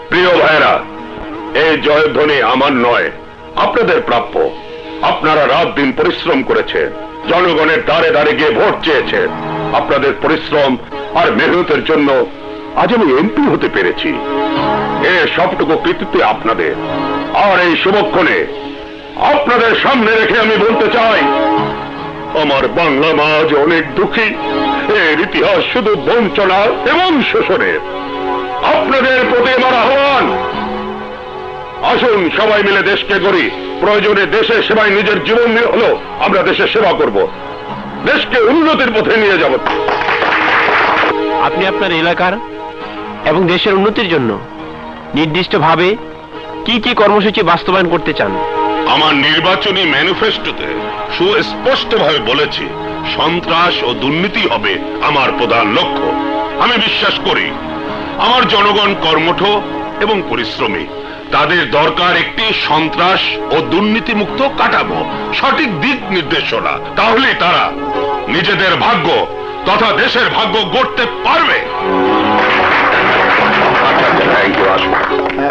প্রিয় ভাইরা, এই জয়ধ্বনি আমার নয়, আপনাদের প্রাপ্য। আপনারা রাত দিন পরিশ্রম করেছেন, জনগণের দ্বারে দ্বারে গিয়ে ভোট চেয়েছেন। আপনাদের পরিশ্রম আর মেহনতের জন্য আজ আমি এমপি হতে পেরেছি। সবটুকু কৃতিত্ব আপনাদের। আর এই শুভক্ষণে আপনাদের সামনে রেখে আমি বলতে চাই, আমার বাংলা মাঝ অনেক দুঃখী। এর ইতিহাস শুধু বঞ্চনা এবং শোষণের। আপনাদের প্রতি আমার আহ্বান, আসুন সবাই মিলে দেশকে গড়ি। প্রয়োজনে দেশের সেবায় নিজের জীবন নিয়ে হলো আমরা দেশের সেবা করব, দেশকে উন্নতির পথে নিয়ে যাব। আপনি আপনার এলাকার এবং দেশের উন্নতির জন্য নির্দিষ্টভাবে কি কি কর্মসূচি বাস্তবায়ন করতে চান? আমার নির্বাচনী ম্যানিফেস্টোতে সুস্পষ্টভাবে বলেছি, সন্ত্রাস ও দুর্নীতি হবে আমার প্রধান লক্ষ্য। আমি বিশ্বাস করি আমার জনগণ কর্মঠ এবং পরিশ্রমী। তাদের দরকার একটি সন্ত্রাস ও দুর্নীতি মুক্ত কাঠামো, সঠিক দিক নির্দেশনা। তাহলেই তারা নিজেদের ভাগ্য তথা দেশের ভাগ্য গড়তে পারবে।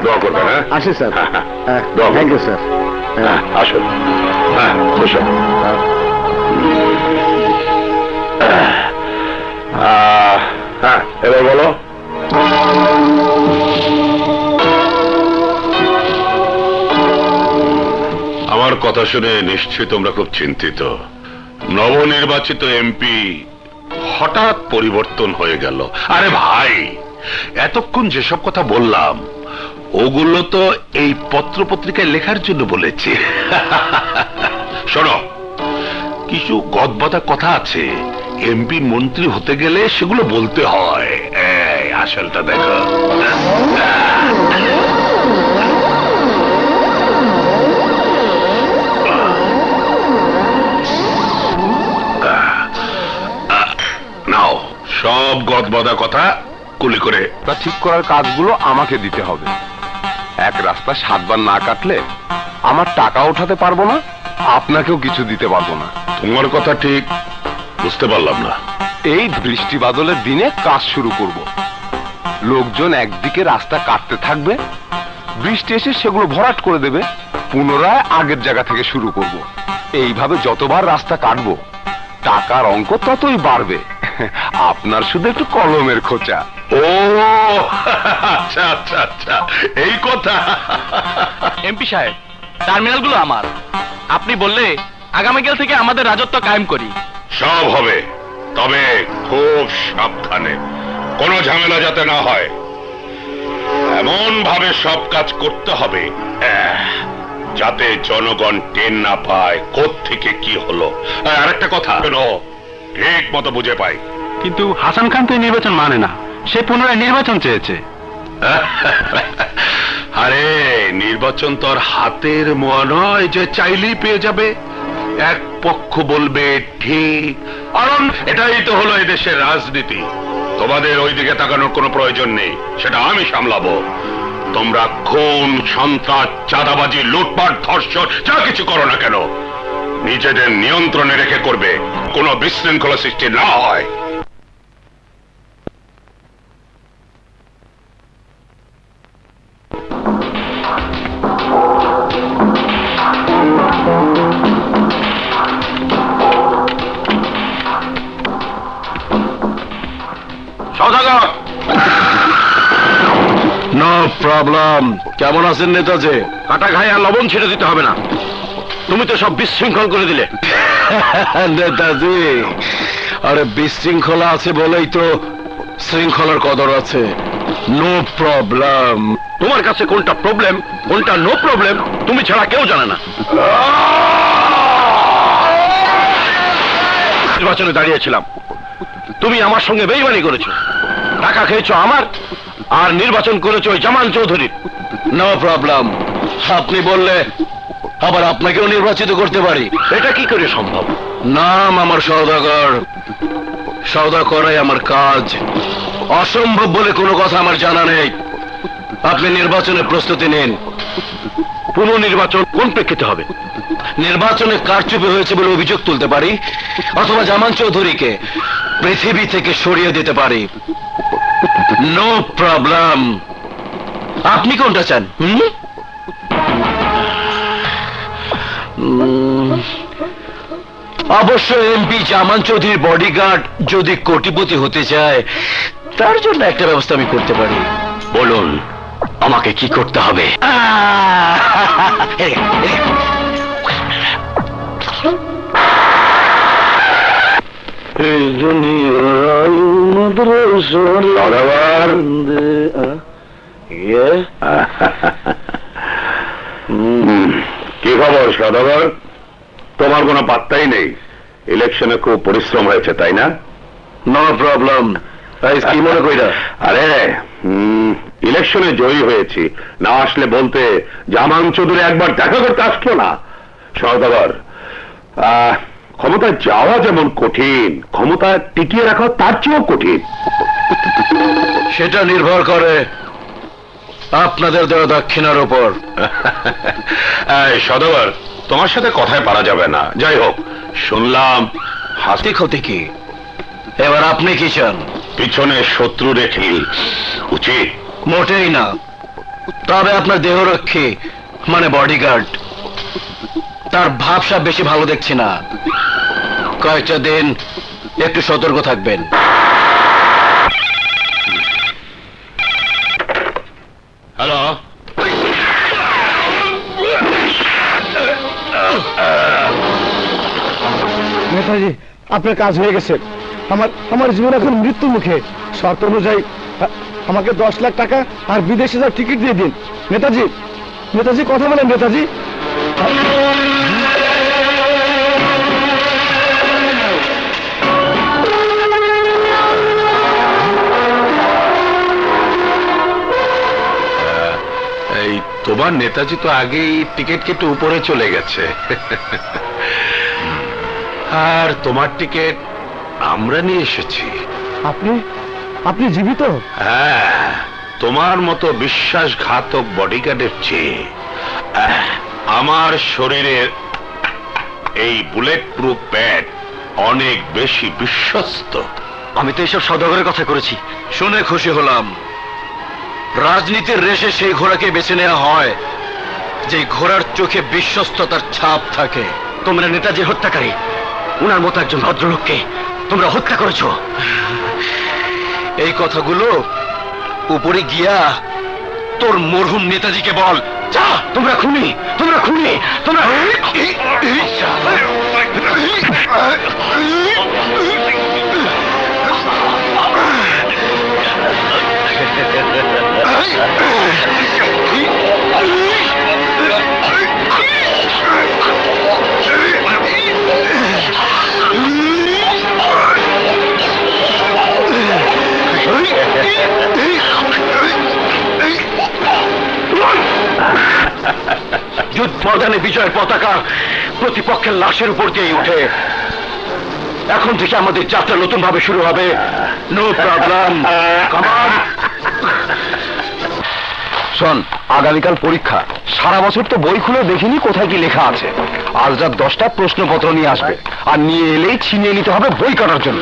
দোয়া করবেন। আসি স্যার। Thank you sir. আসুন। এবার বলো। আমার কথা শুনে নিশ্চয়ই তোমরা খুব চিন্তিত। নবনির্বাচিত এমপি হঠাৎ পরিবর্তন হয়ে গেল। আরে ভাই, এতক্ষণ যেসব কথা বললাম ওগুলো তো এই পত্র পত্রিকায় লেখার জন্য বলেছি। শোনো, কিছু গদবাদা কথা আছে, এমপি মন্ত্রী হতে গেলে সেগুলো বলতে হয়। আসলটা দেখো। নাও, সব গদবাদা কথা কুলি করে ঠিক করার কাজগুলো আমাকে দিতে হবে। এক রাস্তা 7 বার না কাটলে আমার টাকা উঠাতে পারবো না, আপনাকেও কিছু দিতে পারবো না। তোমার কথা ঠিক বুঝতে পারলাম না। এই বৃষ্টি বাদলের দিনে কাজ শুরু করব। লোকজন একদিকে রাস্তা কাটতে থাকবে, বৃষ্টি এসে সেগুলো ভরাট করে দেবে, পুনরায় আগের জায়গা থেকে শুরু করব। এইভাবে যতবার রাস্তা কাটবো টাকার অঙ্ক ততই বাড়বে। আপনার শুধু একটু কলমের খোঁচা। ও আচ্ছা আচ্ছা আচ্ছা, এই কথা। এমপি সাহেব, টার্মিনালগুলো আমার। আপনি বললে আগামীকাল থেকে আমাদের রাজত্ব কায়েম করি। সব হবে, তবে খুব সাবধানে, কোনো ঝামেলা যাতে না হয়। এমন ভাবে সব কাজ করতে হবে যাতে জনগণ টেন না পায় কোত্থেকে কি হলো। আর একটা কথা, ঠিক মতো বুঝে পাই। কিন্তু হাসান খান তো নির্বাচন মানে না, সে পুনরায় নির্বাচন চেয়েছে। আরে নির্বাচন তো আর হাতের মোয়া নয় যে চাইলেই পেয়ে যাবে। এক পক্ষ বলবে ঠিক, কারণ এটাই তো হলো এদেশের রাজনীতি। তোমাদের ওইদিকে তাকানোর কোনো প্রয়োজন নেই, সেটা আমি সামলাবো। তোমরা খুন, সন্ত্রাস, চাঁদাবাজি, লুটপাট, ধর্ষণ যা কিছু করো না কেন নিজেদের নিয়ন্ত্রণে রেখে করবে, কোনো বিশৃঙ্খলা সৃষ্টি না হয়। No problem. কেমন আছেন নেতাজি? কাটা ঘায়ে আর লবণ ছেড়ে দিতে হবে না, তুমি তো সব বিশৃঙ্খল করে দিলে। নেতাজি, আরে বিশৃঙ্খলা আছে বলেই তো শৃঙ্খলার কদর আছে। No problem. তোমার কাছে কোনটা প্রবলেম কোনটা নো প্রবলেম তুমি ছাড়া কেউ জানে না। নির্বাচনে দাঁড়িয়েছিলাম, তুমি আমার সঙ্গে বেইমানি করেছো, টাকা খেয়েছো আমার, আর নির্বাচন করেছো ওই জামান চৌধুরীর। No problem. আপনি বললে আবার আপনাকেও নির্বাচিত করতে পারি, এটা কি করে সম্ভব? নাম আমার সওদাগর, সওদা করাই আমার কাজ। অসম্ভব বলে কোনো কথা আমার জানা নেই। আপনি নির্বাচনের প্রস্তুতি নিন। পুনর্নির্বাচন কোন প্রেক্ষিতে হবে? নির্বাচনে কারচুপি হয়েছে বলে অভিযোগ তুলতে পারি, অথবা জামান চৌধুরীকে পৃথিবী থেকে সরিয়ে দিতে পারি, নো প্রবলেম। আপনি কোনটা চান? অবশ্য এমপি জামান চৌধুরীর বডিগার্ড যদি কোটিপতি হতে চায়, তার জন্য একটা ব্যবস্থা আমি করতে পারি। বলুন আমাকে কি করতে হবে? কি খবর সদাগর? তোমার কোনো পাত্তাই নেই। ইলেকশনে খুব পরিশ্রম হয়েছে তাই না? No problem. কি মনে কইরা? আরে ইলেকশনে জয়ী হয়েছি, না আসলে বলতে জামান চৌধুরী একবার দেখা করতে আসলো না। সদাগর, ক্ষমতায় যাওয়া যেমন কঠিন, ক্ষমতা টিকিয়ে রাখা তার চেয়েও কঠিন। সেটা নির্ভর করে আপনাদের দেওয়া দক্ষিণার উপর। সদাগর, তোমার সাথে কথায় পারা যাবে না। যাই হোক, শুনলাম হাসি ক্ষতি কি? এবার আপনি কি চান? পিছনে শত্রু রেখে উচিত? মোটেই না। তবে আপনার দেহরক্ষী মানে বডিগার্ড, তার ভাবসাব বেশি ভালো দেখছি না। কয়েকটা দিন একটু সতর্ক থাকবেন। হ্যালো, নেতাজি, আপনার কাজ হয়ে গেছে। আমার জীবন এখন মৃত্যু মুখে। শর্ত অনুযায়ী আমাকে 10 লাখ টাকা আর বিদেশে যাওয়ার টিকিট দিয়ে দিন। নেতাজি, নেতাজি কথা বলেন নেতাজি। এই তোমার নেতাজি তো আগেই টিকিট কেটে উপরে চলে গেছে, আর তোমার টিকিট আমরা নিয়ে এসেছি। আপনি জীবিত? হ্যাঁ, তোমার মতো বিশ্বাসঘাতক বডিগার্ডের চেয়ে আমার শরীরের এই বুলেট প্রুফ প্যাড অনেক বেশি বিশ্বস্ত। আমি তো এইসব সদাগরের কথা করেছি। শুনে খুশি হলাম। রাজনীতির রেশে সেই ঘোড়াকে বেছে নেওয়া হয় যে ঘোড়ার চোখে বিশ্বস্ততার ছাপ থাকে। তোমরা নেতাজির হত্যাকারী, উনার মতো একজন ভদ্রলোককে তোমরা হত্যা করেছো। এই কথাগুলো উপরে গিয়া তোর মরহুম নেতাজিকে বল। যা, তোমরা খুনি, তোমরা খুনি, তোমরা যুদ্ধ ময়দানে বিজয়ের পতাকা প্রতিপক্ষের লাশের উপর দিয়ে উঠে। এখন থেকে আমাদের যাত্রা নতুন ভাবে শুরু হবে। No problem. শোন, আগামীকাল পরীক্ষা। সারা বছর তো বই খুলে দেখিনি কোথায় কি লেখা আছে। আজ রাত 10টা প্রশ্নপত্র নিয়ে আসবে, আর নিয়ে এলেই ছিনিয়ে নিতে হবে বই কাটার জন্য।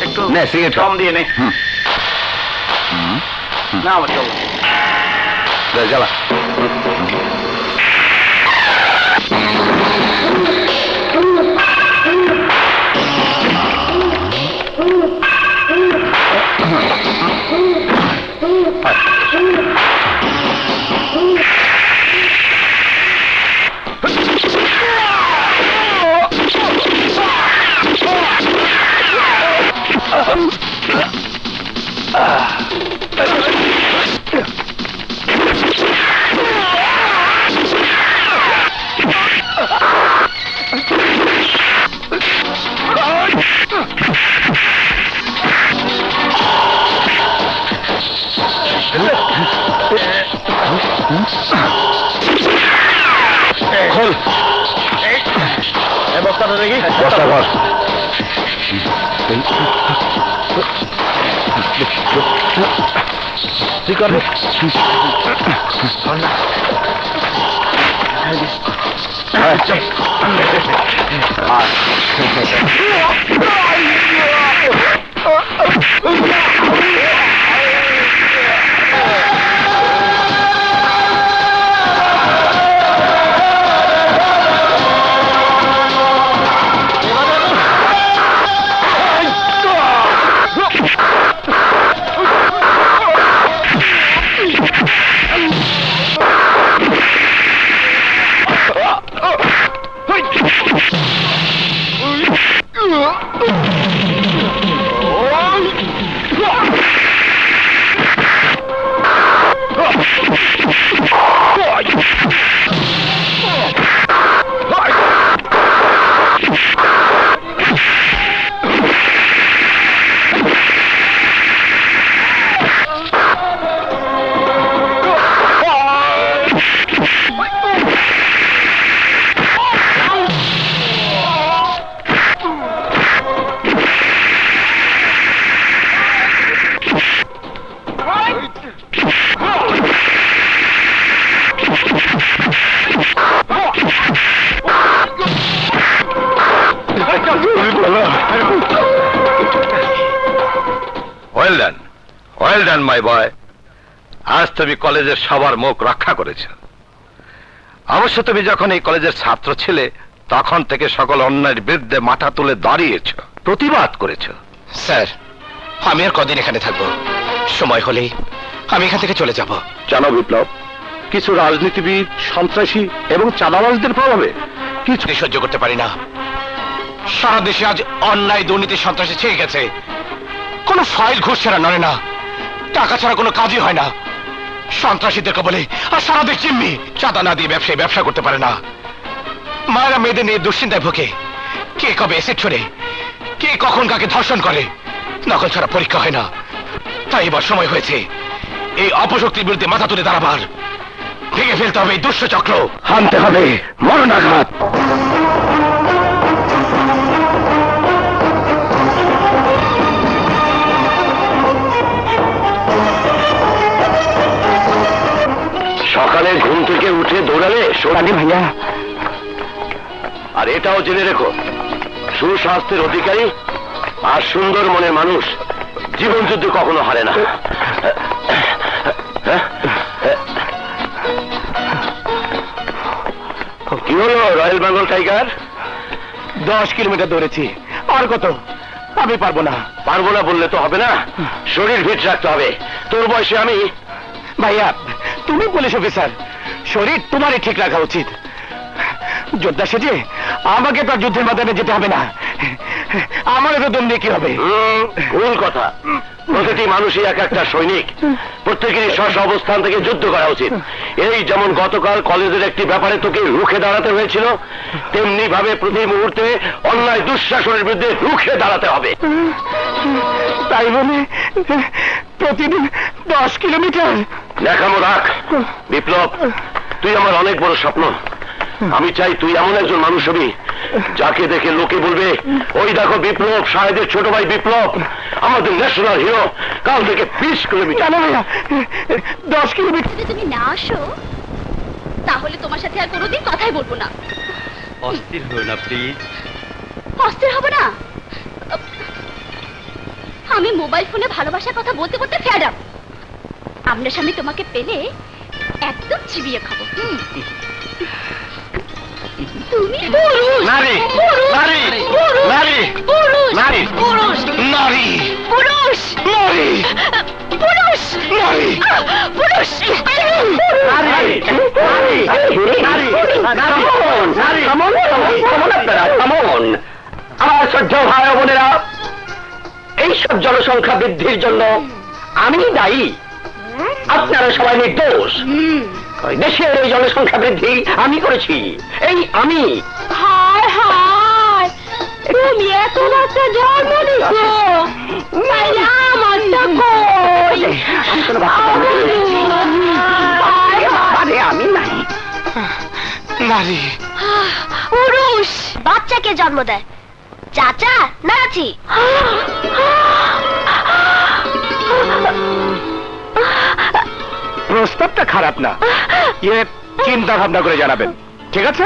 একটু নে সিগারেট কম দিয়ে নে। না আমার চল। জ্বালা। খোল বস্তাটা দেখি। বস্তা ঘর। ঠিক আছে। ওয়েল ডান মাই বয়। আজ তুমি কলেজের সবার মুখ রক্ষা করেছ। অবশ্য তুমি যখন এই কলেজের ছাত্র ছিলে তখন থেকে সকল অন্যায়ের বিরুদ্ধে মাথা তুলে দাঁড়িয়েছ, প্রতিবাদ করেছ। স্যার, আমি আর কদিন এখানে থাকবো? সময় হলেই আমি এখান থেকে চলে যাব। জানো বিপ্লব, কিছু রাজনীতিবিদ, সন্ত্রাসী এবং চাঁদাবাজদের প্রভাবে কিছু সহ্য করতে পারি না। সারা দেশে আজ অন্যায়, দুর্নীতি, সন্ত্রাসী ছেয়ে গেছে। কোনো ফাইল ঘুষ ছাড়া নড়ে না, টাকা ছাড়া কোনো কাজই হয় না। সন্ত্রাসীদের কবলে আর সারা দেশ জিম্মি। চাঁদা না দিয়ে ব্যবসায়ী ব্যবসা করতে পারে না। মায়েরা মেয়েদের নিয়ে দুশ্চিন্তায় ভোগে। কে কবে এসিড ছড়ে, কে কখন কাকে ধর্ষণ করে, নকল ছাড়া পরীক্ষা হয় না। তাই এবার সময় হয়েছে এই অপশক্তির বিরুদ্ধে মাথা তুলে দাঁড়াবার। ভেঙে ফেলতে হবে এই দুষ্ট চক্র, হানতে হবে মরণাঘাত। সকালে ঘুম থেকে উঠে দৌড়ালে সোনালি ভাইয়া। আর এটাও জেনে রেখো, সুস্বাস্থ্যের অধিকারী আর সুন্দর মনের মানুষ জীবন যুদ্ধ কখনো হারে না। কি হলো রয়্যাল বেঙ্গল টাইগার? 10 কিলোমিটার দৌড়েছি। আর কত? আমি পারবো না। পারবো না বললে তো হবে না, শরীর ফিট রাখতে হবে। তোর বয়সে আমি। ভাইয়া, তুমি পুলিশ অফিসার, শরীর তোমারই ঠিক রাখা উচিত। যোদ্ধা সেজে আমাকে তো যুদ্ধের ময়দানে যেতে হবে না। আমারও তো দম দিয়ে কি হবে? ভুল কথা। প্রতিটি মানুষই এক একটা সৈনিক, প্রত্যেকেরই স্ব অবস্থান থেকে যুদ্ধ করা উচিত। এই যেমন গতকাল কলেজের একটি ব্যাপারে তোকে রুখে দাঁড়াতে হয়েছিল, তেমনি ভাবে প্রতি মুহূর্তে অন্যায় দুঃশাসনের বিরুদ্ধে রুখে দাঁড়াতে হবে। তাই বলে প্রতিদিন 10 কিলোমিটার? দেখামো রাখ বিপ্লব, তুই আমার অনেক বড় স্বপ্ন। আমি চাই তুই এমন একজন মানুষ হবি যাকে দেখে লোকে বলবে, ওই দেখো বিপ্লব, শাহেদের ছোট ভাই বিপ্লব, আমাদের ন্যাশনাল হিরো। কাল থেকে 20 কিলোমিটার। 10 কিলোমিটার যদি তুমি না আসো তাহলে তোমার সাথে আর কোনোদিন কথাই বলবো না। অস্থির হও না প্লিজ। অস্থির হব না? আমি মোবাইল ফোনে ভালোবাসার কথা বলতে বলতে ফেড আপ। আপনার সামনে তোমাকে পেলে একদম চিবিয়ে খাবো। তুমি পুরুষ, নারী, পুরুষ, নারী, পুরুষ, নারী, পুরুষ, নারী, পুরুষ, নারী, পুরুষ, নারী, পুরুষ, নারী, পুরুষ, আমার শ্রদ্ধ ভাই বোনেরা, এইসব জনসংখ্যা বৃদ্ধির জন্য আমি দায়ী, আপনারা সবাই নির্দোষ। দেশের এই জনসংখ্যা বৃদ্ধি আমি করেছি, এই আমি। হায় হায়, তুমি এত বাচ্চা জন্ম দিছো, তাইলে আমারটা কই? আমি নাই। নারী। পুরুষ বাচ্চাকে জন্ম দেয়, চাচা নাচি। প্রস্তাবটা খারাপ না, চিন্তা ভাবনা করে জানাবেন, ঠিক আছে?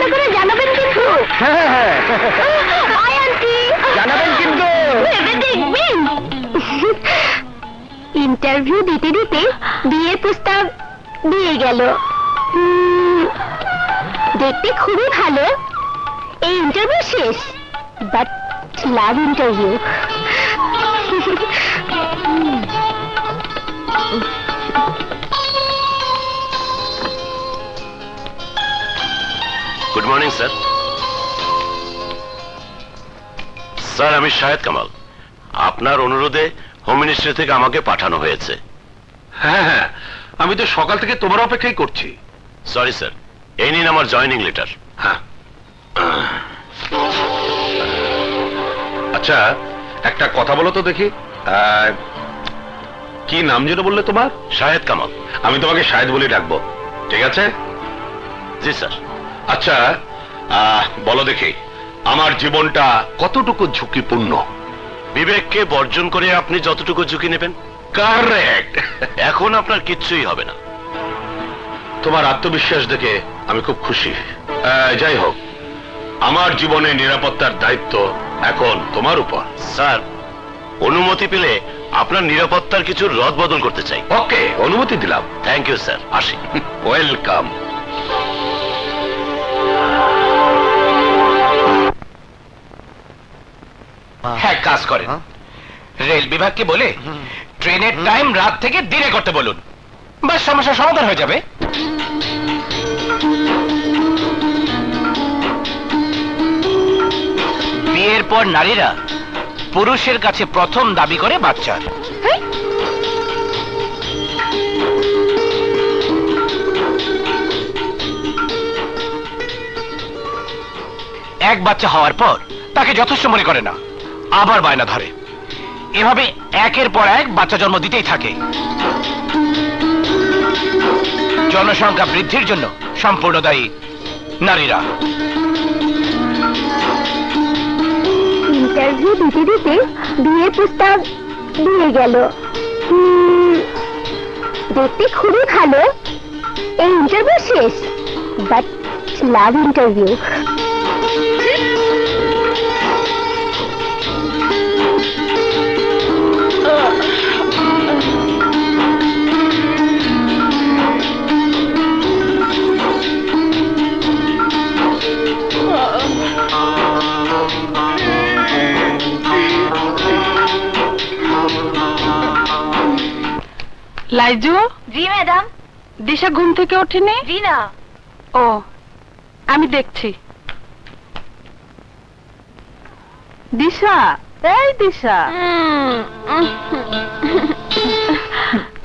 ভালো করে জানাবেন কিন্তু। হ্যাঁ হাই আন্টি। জানাবেন কিন্তু। ভেবে দেখবেন। ইন্টারভিউ দিতে দিতে বিয়ের প্রস্তাব দিয়ে গেল। দেখতে খুবই ভালো। এই ইন্টারভিউ শেষ, but love interview. Good morning sir. Sir আমি শাহেদ কামাল। আপনার অনুরোধে হোম মিনিস্ট্রি থেকে আমাকে পাঠানো হয়েছে। হ্যাঁ, আমি তো সকাল থেকে তোমার অপেক্ষাই করছি। সরি স্যার, এই নিন আমার জয়েনিং লেটার। হ্যাঁ, আচ্ছা একটা কথা বলো তো দেখি, কি নাম যেন বললে তোমার? শাহেদ কামাল। আমি তোমাকে শাহেদ বলে ডাকবো, ঠিক আছে? জি স্যার। আচ্ছা বলো দেখি, আমার জীবনটা কতটুকু ঝুঁকিপূর্ণ? বিবেককে বর্জন করে আপনি যতটুকু ঝুঁকি নেবেন। কারেক্ট। এখন আপনার কিচ্ছুই হবে না। তোমার আত্মবিশ্বাস দেখে আমি খুব খুশি। যাই হোক, আমার জীবনে নিরাপত্তার দায়িত্ব এখন তোমার উপর। স্যার, অনুমতি পেলে আপনার নিরাপত্তার কিছু রদ বদল করতে চাই। ওকে, অনুমতি দিলাম। থ্যাংক ইউ স্যার, আসি। ওয়েলকাম। হ্যাঁ, কাজ করেন। রেল বিভাগকে বলে ট্রেনের টাইম রাত থেকে দিনে করতে বলুন, বাস সমস্যার সমাধান হয়ে যাবে। বিয়ের পর নারীরা পুরুষের কাছে প্রথম দাবি করে বাচ্চার। এক বাচ্চা হওয়ার পর তাকে যথেষ্ট মনে করে না, আবার বায়না ধরে। এভাবে একের পর এক বাচ্চা জন্ম দিতেই থাকে। জনসংখ্যা বৃদ্ধির জন্য সম্পূর্ণ দায়ী নারীরা। ইন্টারভিউ দিতে দিতে বিয়ের প্রস্তাব দিয়ে গেল। দেখতে খুবই ভালো। এই ইন্টারভিউ শেষ, বাট লাভ ইন্টারভিউ। লাইজু। জি ম্যাডাম। দিশা ঘুম থেকে ওঠেনি? জি না। ও, আমি দেখছি। দিশা, এই দিশা।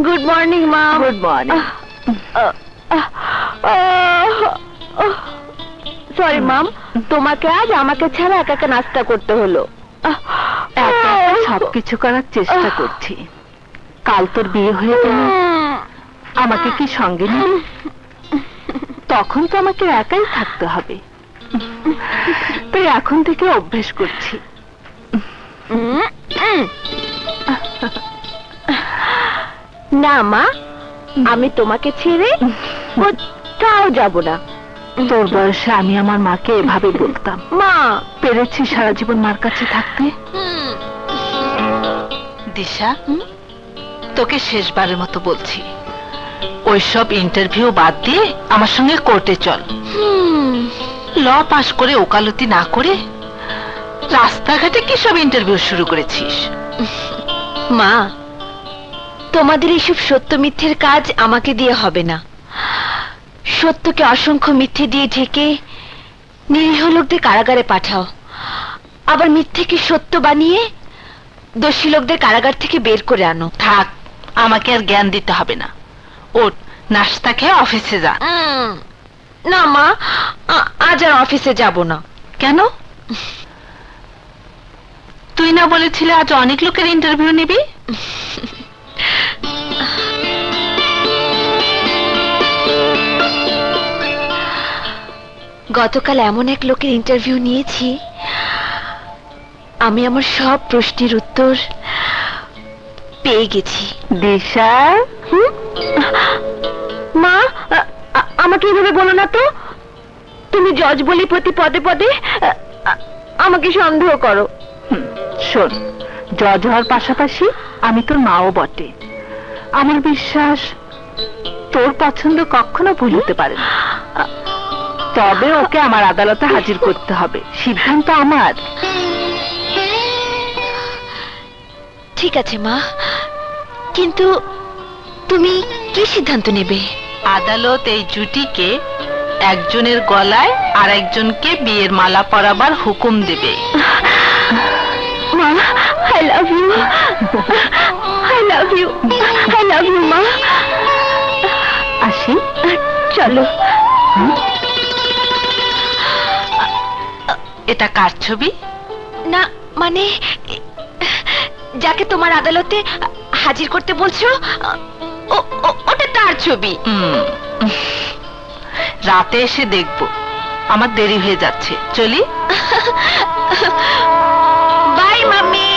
গুড মর্নিং মা। Good morning. সরি মাম, তোমাকে আজ আমাকে ছাড়া একা একা নাস্তা করতে হলো। একা সবকিছু করার চেষ্টা করছি। কাল তোর বিয়ে হয়ে গেল, আমাকে কি সঙ্গে নিবি? তখন তো আমাকে একাই থাকতে হবে, তাই এখন থেকে অভ্যেস করছি। না মা, আমি তোমাকে ছেড়ে কোথাও যাব না। তোর বয়সে আমি আমার মাকে এভাবে বলতাম। মা, পেরেছি সারা জীবন মার কাছে থাকতে? দিশা, তোকে শেষবারের মতো বলছি, ওইসব ইন্টারভিউ বাদ দিয়ে আমার সঙ্গে কোর্টে চল। ল পাশ করে ওকালতি না করে রাস্তাঘাটে কি সব ইন্টারভিউ শুরু করেছিস? মা, তোমাদের এইসব সত্য মিথ্যের কাজ আমাকে দিয়ে হবে না। সত্যকে অসংখ্য মিথ্যে দিয়ে ঢেকে নিরীহ লোকদের কারাগারে পাঠাও, আবার মিথ্যেকে সত্য বানিয়ে দোষী লোকদের কারাগার থেকে বের করে আনো। থাক, আমাকে আর জ্ঞান দিতে হবে না। ওঠ, নাস্তা খেয়ে অফিসে যা। না মা, আজ আর অফিসে যাব না। কেন? তুই না বলেছিলে আজ অনেক লোকের ইন্টারভিউ নিবি? গতকাল এমন এক লোকের ইন্টারভিউ নিয়েছি, আমি আমার সব প্রশ্নের উত্তর পেয়ে গেছি। দিশা, মা, আমাকে এভাবে বলো না তো। তুমি জজ বলে প্রতি পদে পদে আমাকে সন্দেহ করো। শোন, জজ হওয়ার পাশাপাশি আমি তোর মাও বটে। আমার বিশ্বাস তোর পছন্দ কখনো ভুল হতে পারে না। তবে ওকে আমার আদালতে হাজির করতে হবে, সিদ্ধান্ত আমার। ঠিক আছে মা, কিন্তু তুমি কি সিদ্ধান্ত নেবে? আদালত এই জুটিকে একজনের গলায় আর একজনকে বিয়ের মালা পরাবার হুকুম দেবে। মা, I love you, I love you, I love you মা। আসি, চলো। এটা কার ছবি? না মানে যাকে তোমার আদালতে হাজির করতে বলছো ওটা তার ছবি। রাতে এসে দেখবো, আমার দেরি হয়ে যাচ্ছে, চলি। Bye mummy.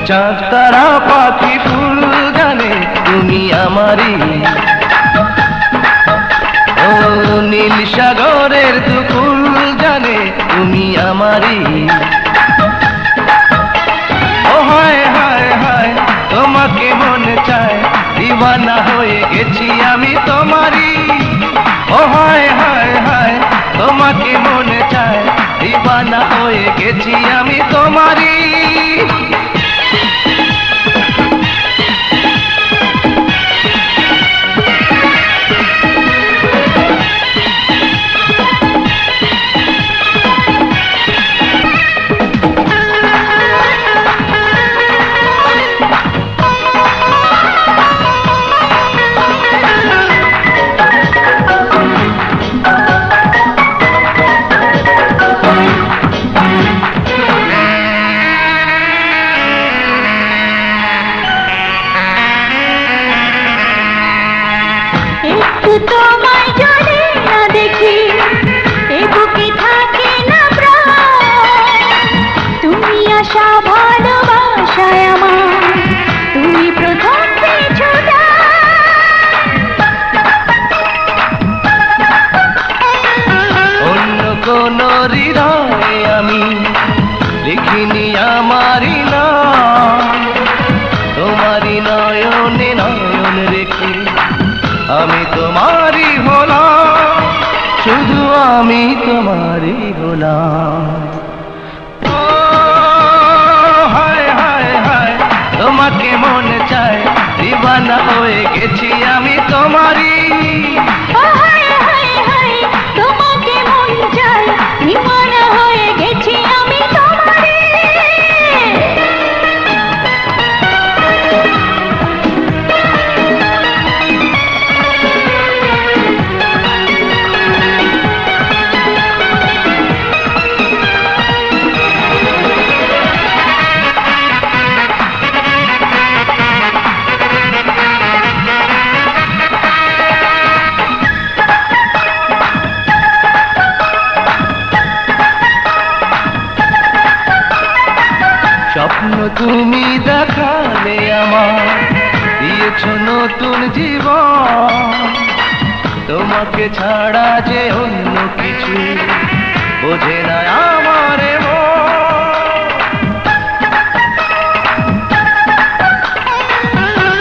চাঁদ তারা পাখি ফুল গানে তুমি আমারই, ও নীল সাগরের দুকুল জানে তুমি আমারই। ও হায় হায় হায় তোমাকে মনে চায়, দিওয়ানা হয়ে গেছি আমি তোমারই। ও হায় হায় হায় তোমাকে মনে চায়, দিওয়ানা হয়ে গেছি আমি তোমারই। আমি লিখিনি আমারি না, তোমারি নয়নে নয়ন রেখে আমি তোমারি হলাম, শুধু আমি তোমারি হলাম। ও হায় হায় হায় তোমাকে মনে চায়, দিওয়ানা হয়ে গেছি আমি তোমারি। তোমাকে মন চায়, দিওয়ানা হয়ে গেছি আমি তোমারই। স্বপ্ন তুমি দেখালে আমার, দিয়েছ নতুন জীবন, তোমাকে ছাড়া যে অন্য কিছু বোঝে না আমার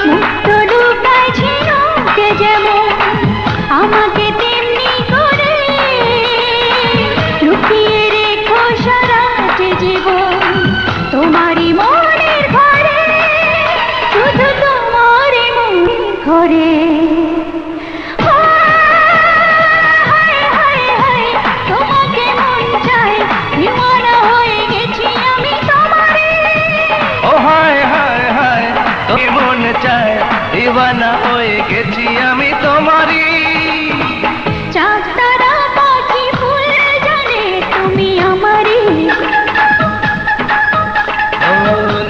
মুক্ত লুকাইছি করে তোমাকে মন চায় দিওয়ানা হয়ে গেছি আমি তোমারে ও হায় হায় হায় তোকে মন চায় দিওয়ানা হয়ে গেছি আমি তোমারই চাঁদ তারা পাখি ফুল জানে তুমি আমারই ও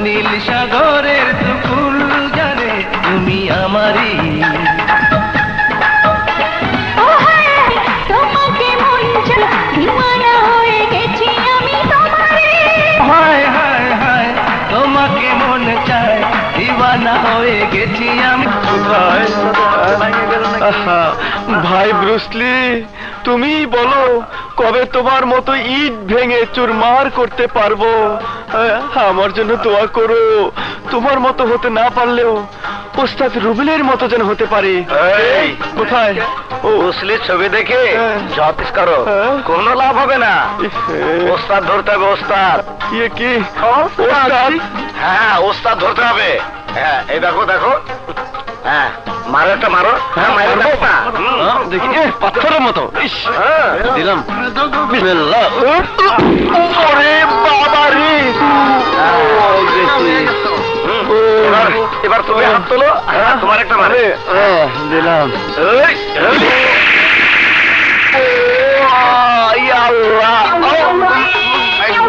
নীল সাগরের ফুল জানে তুমি আমারই ও হায় তোমাকে মন চায় দিওয়ানা হয়ে গেছি আমি তোমারে হায় হায় হায় তোমাকে মন চায় দিওয়ানা হয়ে গেছি আমি ভাই ব্রুসলি, তুমি বলো কবে তোমার মতো ইট ভেঙে চুরমার করতে পারবো? আমার জন্য দোয়া করো, তোমার মতো হতে না পারলেও ওস্তাদ রুবেলের মতো যেন হতে পারে। এই, কোথায়? ও মুসলিম ছবি দেখে জপিস করো, হ্যাঁ। কোনো লাভ হবে না। ওস্তাদ ধরতে হবে, ওস্তাদ। ইয়ে কি ওস্তাদ? হ্যাঁ, ওস্তাদ ধরতে হবে। হ্যাঁ, এই দেখো দেখো, হ্যাঁ মারো, একটা মারো। হ্যাঁ, মারো না। দেখি পাথরের মতো। হ্যাঁ, দিলাম। বিসমিল্লাহ। ওরে বাবা রে! এবার তুমি হাত তোলো। হ্যাঁ, তোমার একটা মারে। দিলাম।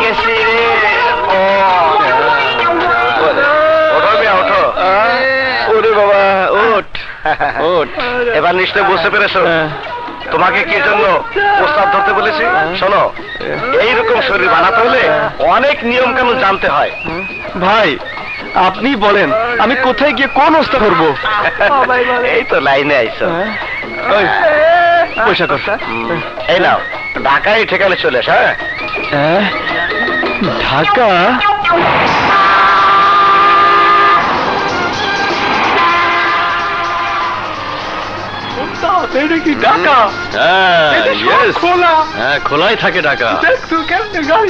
গেছি রে। ওঠো মিয়া, ওঠো। ওরে বাবা, ওঠ ওঠ। এবার নিশ্চয় বুঝতে পেরেছো তোমাকে কি জন্য প্রস্তাব ধরতে বলেছি। শোনো, এইরকম শরীর বানাতে হলে অনেক নিয়ম কানুন জানতে হয়। ভাই আপনি বলেন আমি কোথায় গিয়ে কোন অবস্থা করবো? এই তো লাইনে আইছো। ওই, পয়সা কর। এই নাও, ঢাকায় ঠিকানে চলে এসো। হ্যাঁ, ঢাকা? এটা কি ঢাকা? খোলা। হ্যাঁ, খোলাই থাকে ঢাকা। দেখতো কেমনে গাড়ি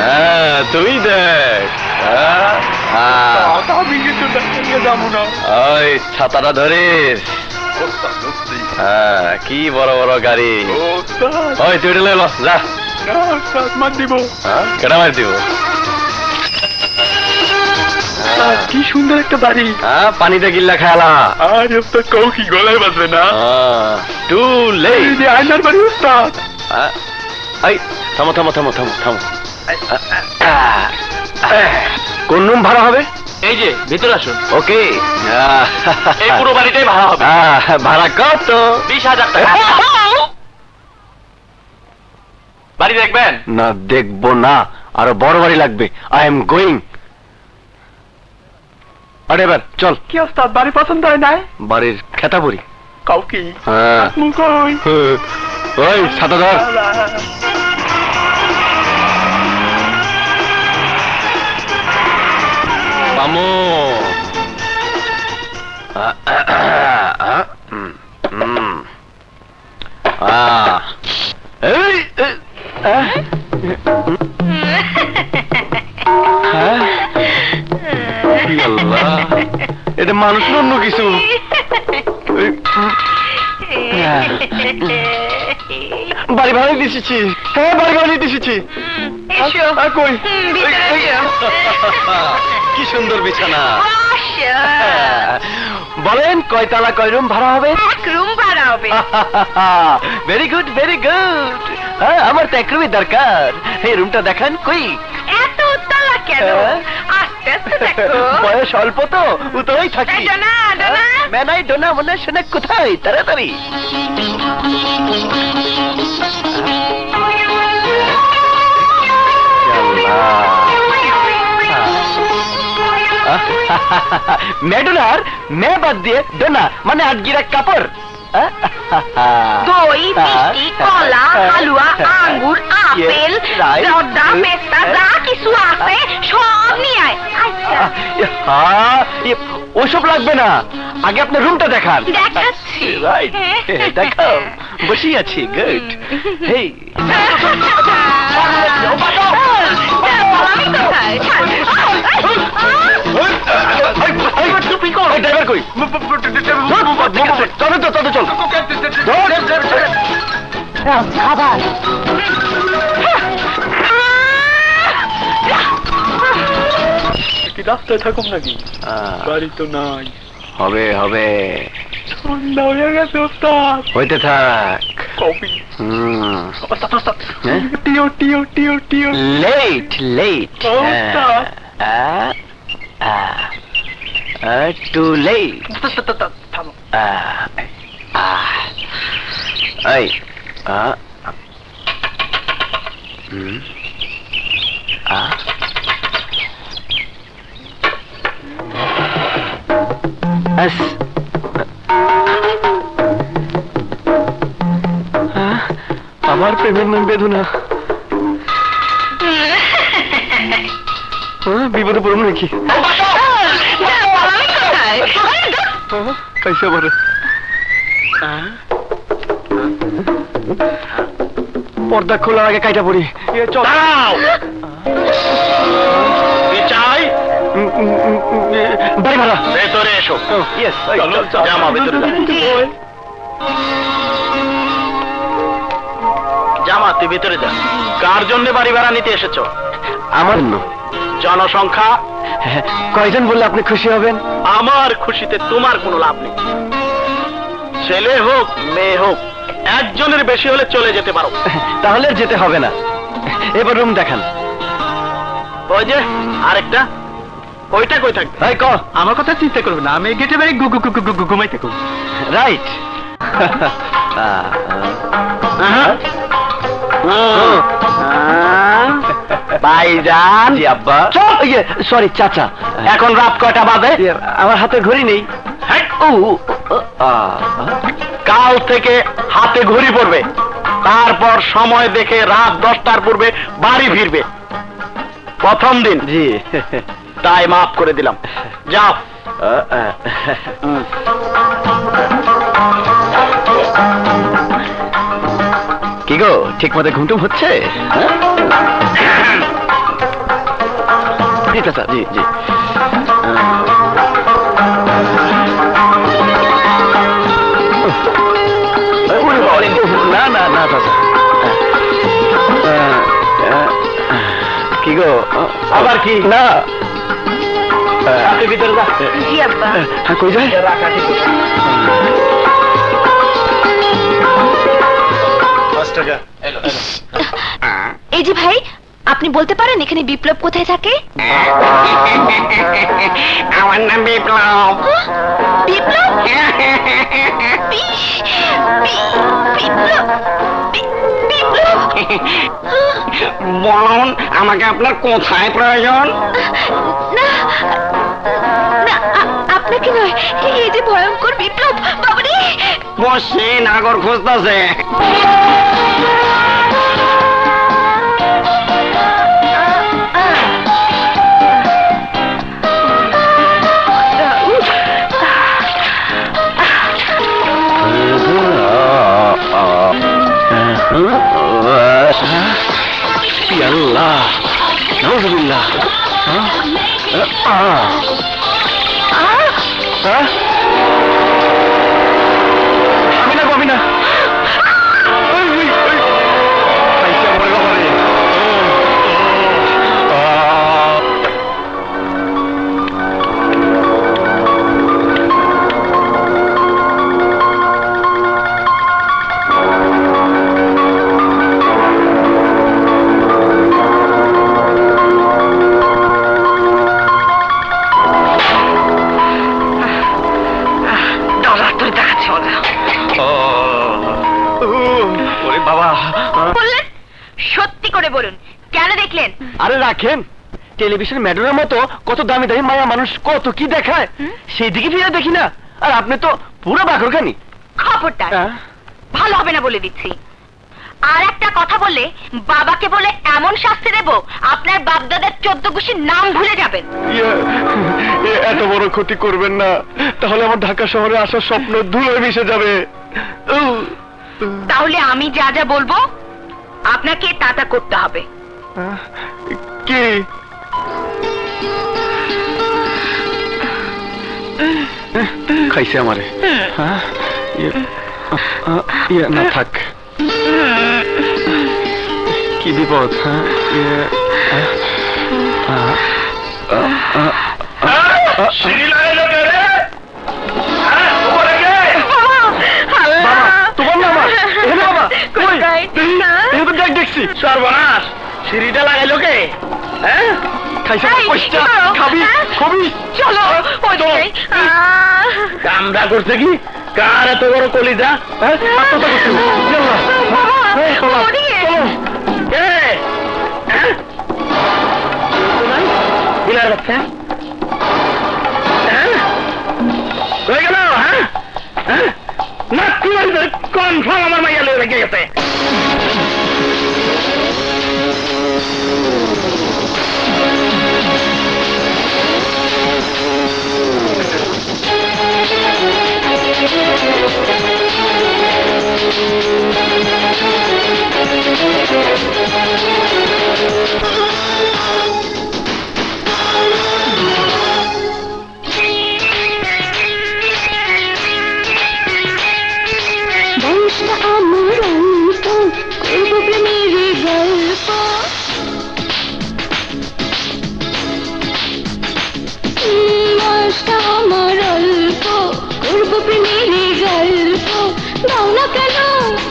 হ্যাঁ, তুই দেখ। আমি কিন্তু যাবো না। ওই ছাতাটা ধরিস। হ্যাঁ, কি বড় বড় গাড়ি। ওই তুই লে লো, যা। মার দিব। কেটা মার দিব? কি সুন্দর একটা বাড়ি। হ্যাঁ, পানিতে গিল্লা খেলা। আর তো কৌ কি গলায় বাজবে না। Too late. এই যে আয়নার বাড়ি উস্তাদ। এই থামো থামো থামো থামো থামো। কোন রুম ভাড়া হবে? এই যে ভিতরে আসুন। ওকে, এই পুরো বাড়িটাই ভাড়া হবে। ভাড়া কত? 20,000 টাকা। বাড়ি দেখবেন? না, দেখবো না, আরো বড় বাড়ি লাগবে। I am going. আরে এবার চল। কি ওস্তাদ বাড়ি পছন্দ হয় নাই? বাড়ির খেতাবুড়ি। কাউকে হ্যাঁ, ওই ছাতা ধর। মামু, এটা মানুষ অন্য কিছু। বাড়ি ভাড়া দিয়েছি। হ্যাঁ, বাড়ি ভাড়া দিয়েছি। কই কি সুন্দর বিছানা। বলেন কয়তলা কয় রুম ভাড়া হবে? এক রুম ভাড়া হবে। Very good, very good. হ্যাঁ, আমার তো এক রুমই দরকার। এই রুমটা দেখান। কই এত উত্তলা কেন? আস্তে আস্তে দেখো। বয়স অল্প তো, উতলাই থাকি। ডোনা, ডোনা। মেনাই ডোনা মনে শোনা কোথায়? তাড়াতাড়ি। মেডোনার মে বাদ দিয়ে ডোনা মানে আটগিরা কাপড়। দই, মিষ্টি, কলা, হালুয়া, আঙ্গুর, আপেল, জর্দা, পেস্তা যা কিছু আছে সব নিয়ে আয়। আচ্ছা, ওসব লাগবে না, আগে আপনার রুমটা দেখান। দেখাচ্ছি। রাইট, দেখাও। বসি আছি। গুড। হেই ড্রাইভার কই? চল তো, চল চল। খাবার কি রাস্তায় থাকুম নাকি? গাড়ি তো নাই। হবে হবে, সন্ধ্যা হয়ে গেছে ওস্তাদ। হইতে থাক। কফি ওস্তাদ, ওস্তাদ। হ্যাঁ? টিও টিও টিও টিও। লেট লেট, ওস্তাদ। Too late. থামো। এই আমার প্রেমের নাম বেদনা। বিপদে পড়ব নাকি? কাইসা বলে পর্দা খোলার আগে কাইটা পড়ি। চাই বাড়ি ভাড়া। ভেতরে এসো। জামা ভেতরে জামা তুই ভেতরে যা। কার জন্য বাড়ি ভাড়া নিতে এসেছো? আমার জন্য। জনসংখ্যা কয়জন বললে আপনি খুশি হবেন? আমার খুশিতে তোমার কোনো লাভ নেই। ছেলে হোক মেয়ে হোক, একজনের বেশি হলে চলে যেতে পারো। তাহলে যেতে হবে না। এবার রুম দেখান। ওই যে আরেকটা, ওইটা কই থাকবে? এই ক, আমার কথা চিন্তা করবে না, আমি গেটে বাড়ি ঘুমাইতে করবো। রাইট। ভাইজান। জি আব্বা। সরি চাচা। এখন রাত কয়টা বাজে? আমার হাতে ঘড়ি নেই। কাল থেকে হাতে ঘড়ি পড়বে, তারপর সময় দেখে রাত 10টার পূর্বে বাড়ি ফিরবে। প্রথম দিন। জি। তাই মাফ করে দিলাম, যাও। কি গো, ঠিক মতো ঘুমটুম হচ্ছে? জি চাচা, জি জি। না না না চাচা। কি গো, আবার কি? না ভিতরে যা। জি আব্বা। কই যায়? এই যে ভাই, আপনি বলতে পারেন এখানে বিপ্লব কোথায় থাকে? আমার নাম বিপ্লব। বিপ্লব? বিপ্লব? বলুন, আমাকে আপনার কোথায় প্রয়োজন? না না, আপনাকে নয়, এই যে ভয়ঙ্কর বিপ্লব। বাবারে, বসে নাগর খুঁজতেছে। আল্লাহ, নাউজুবিল্লাহ। আমি না, আমি না। বললেন সত্যি করে বলুন, কেন দেখলেন? আরে রাখেন, টেলিভিশন ম্যাডামের মতো কত দামি দামি মায়া মানুষ কত কি দেখায়, সেই দিকে ফিরে দেখি না। আর আপনি তো পুরো বাকরখানি। খবরদার, ভালো হবে না বলে দিচ্ছি। আর একটা কথা বললে বাবাকে বলে এমন শাস্তি দেব, আপনার বাপদাদার 14 গোষ্ঠীর নাম ভুলে যাবেন। এত বড় ক্ষতি করবেন না, তাহলে আমার ঢাকা শহরে আসার স্বপ্ন ধুলোয় মিশে যাবে। তাহলে আমি যা যা বলবো আপনাকে তা তা করতে হবে। কি খাইছে আমারে? হ্যাঁ না থাক, কি বিপদ? দেখছি সর্বনাশ, সিঁড়িটা লাগাইলো কে? খাইছে খাবি খবি? চলো কামড়া করছে কি? কার এত বড় কলিজা? বিলার বাচ্চা হয়ে গেল। হ্যাঁ না কি বলছে? কনফার্ম আমার মাইয়া লেগে গেছে।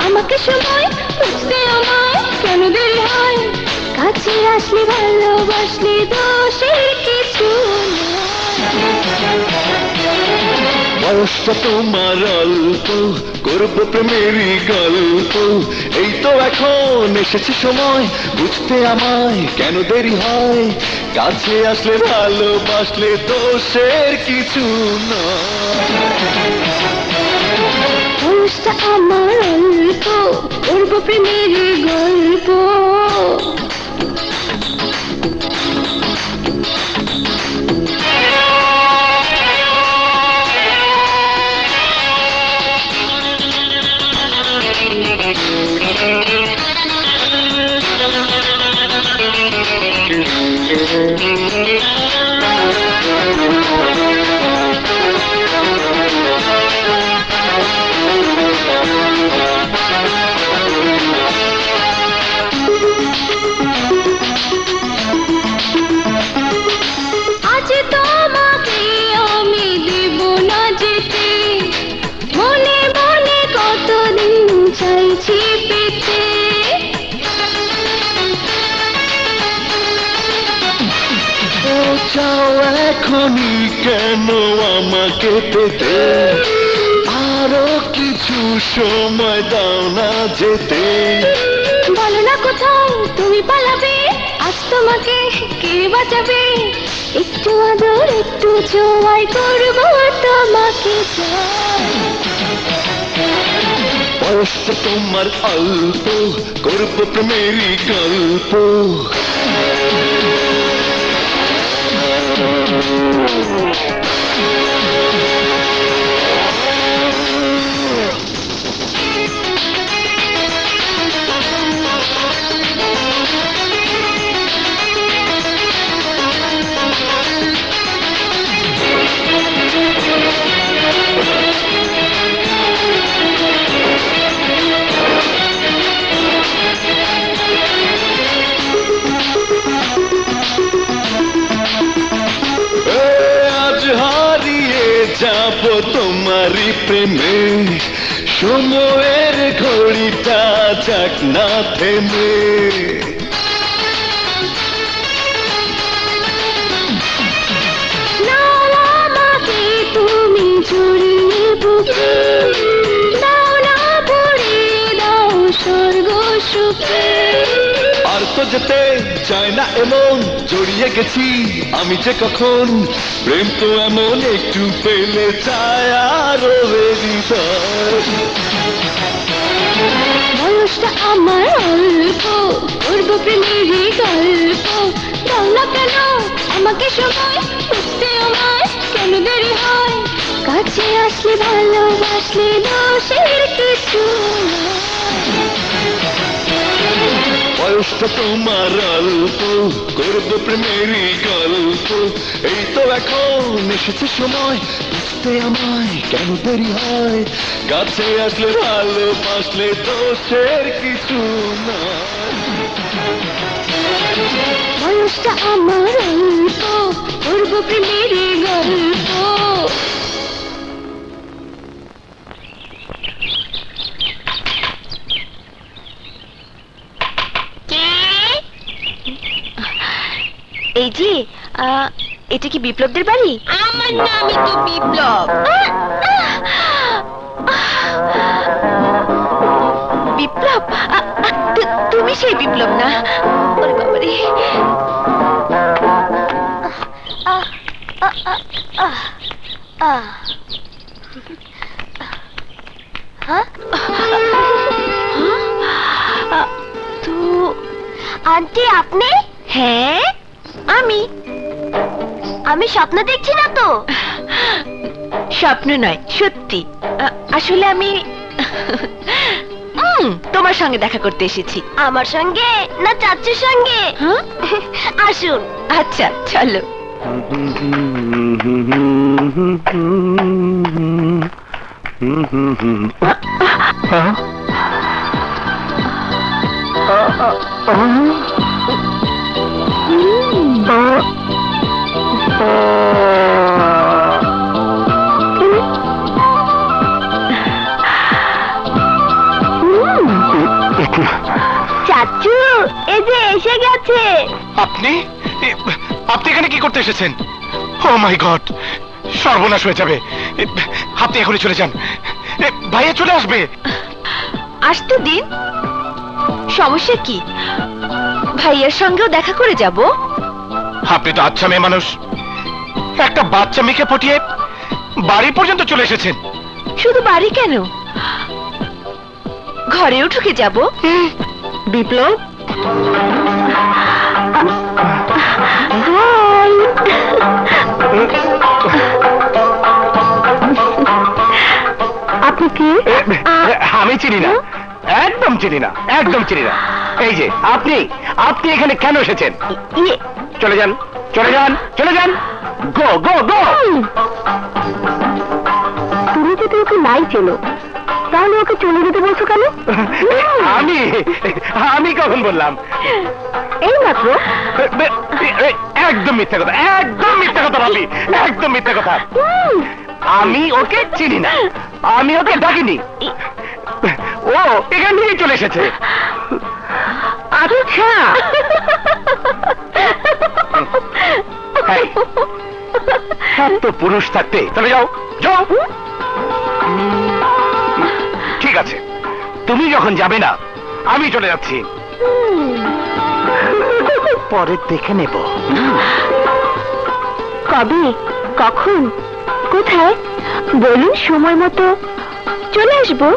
আমাকে সময় বুঝতে আমায় কেন দেরি হয়? কাছে আসলে ভালোবাসলে দোষের কিছু বয়সটা তোমার অল্প, করব প্রেমেরই গল্প। এই তো এখন এসেছে সময় বুঝতে আমায় কেন দেরি হয়? কাছে আসলে ভালোবাসলে দোষের কিছু নয়। বয়সটা আমার অল্প, করব প্রেমেরই গল্প। আজ তোমাকে আমি দেব না যেতে, মনে মনে কতদিন চাইছি পেতে। চাও এখনই কেন আমাকে পেতে? আরো কিছু সময় দাও না যেতে। বলো না কোথায় তুমি পালাবে, আজ তোমাকে কে বাঁচাবে? একটু আদর একটু ছোঁয়াই করব তোমাকে। বয়সটা তোমার অল্প, করব প্রেমেরই গল্প। যাব তোমারই প্রেমে, সময়ের ঘড়িটা যাক না থেমে। আমাকে তুমি জড়িয়ে বুকে, দাও না ভরিয়ে দাও স্বর্গ সুখে। আর তো যেতে চায় না এমন, জড়িয়ে গেছি আমি যে কখন। প্রেম তো এমন একটু পেলে চায় আরো হৃদয়। বয়সটা আমার অল্প, করব প্রেমেরই গল্প। দাও না কেন আমাকে সময় বুঝতে আমায় কেন দেরি হয়? কাছে আসলে ভালোবাসলে দোষের কিছু নয়। বয়সটা তোমার অল্প, করবো প্রেমেরই গল্প। এই তো এখন এসেছে সময়, বুঝতে আমায় কেন দেরি হয়। কাছে আসলে ভালোবাসলে দোষের কিছু নয়। বয়সটা আমার অল্প, করবো প্রেমেরই গল্প। এই যে এটা কি বিপ্লবদের বাড়ি? আমার নামই তো বিপ্লব। বিপ্লব? তুমি সেই বিপ্লব না? ওরে বাবারে। তো আন্টি আপনি? হ্যাঁ আমি স্বপ্ন দেখছি না তো? স্বপ্ন নয়, সত্যি। আসলে আমি তোমার সঙ্গে দেখা করতে এসেছি। আমার সঙ্গে না চাচুর সঙ্গে? আসুন। আচ্ছা চলো। চাচু এই যে এসে গেছে। আপনি আপনি এখানে কি করতে এসেছেন? ও মাই গড, সর্বনাশ হয়ে যাবে। আপনি এখনই চলে যান, ভাইয়া চলে আসবে। আসতে দিন, সমস্যা কি? ভাইয়ার সঙ্গেও দেখা করে যাব। আপনি তো আচ্ছা মেয়ে মানুষ, একটা বাচ্চা মেয়েকে পটিয়ে বাড়ি পর্যন্ত চলে এসেছেন। শুধু বাড়ি কেন, ঘরেও ঢুকে যাব। বিপ্লব আপনি কি? আমি চিনি না, একদম চিনি না, একদম চিনি না। এই যে আপনি আপনি এখানে কেন এসেছেন? চলে যান, চলে যান, চলে যান। গো গো গো। তুমি যদি ওকে নাই চেনো তাহলে ওকে চলে যেতে বলছো কেন? আমি আমি কখন বললাম? এই মাত্র। একদম মিথ্যা কথা, একদম মিথ্যা কথা ভাবি, একদম মিথ্যা কথা। আমি ওকে চিনি না, আমি ওকে ডাকিনি, ও এখান থেকেই চলে এসেছে। আচ্ছা এত পুরুষ থাকতে চলে যাও, যাও। ঠিক আছে, তুমি যখন যাবে না আমি চলে যাচ্ছি, পরে দেখে নেব। কবে, কখন, কোথায় বলুন, সময় মতো চলে আসবো।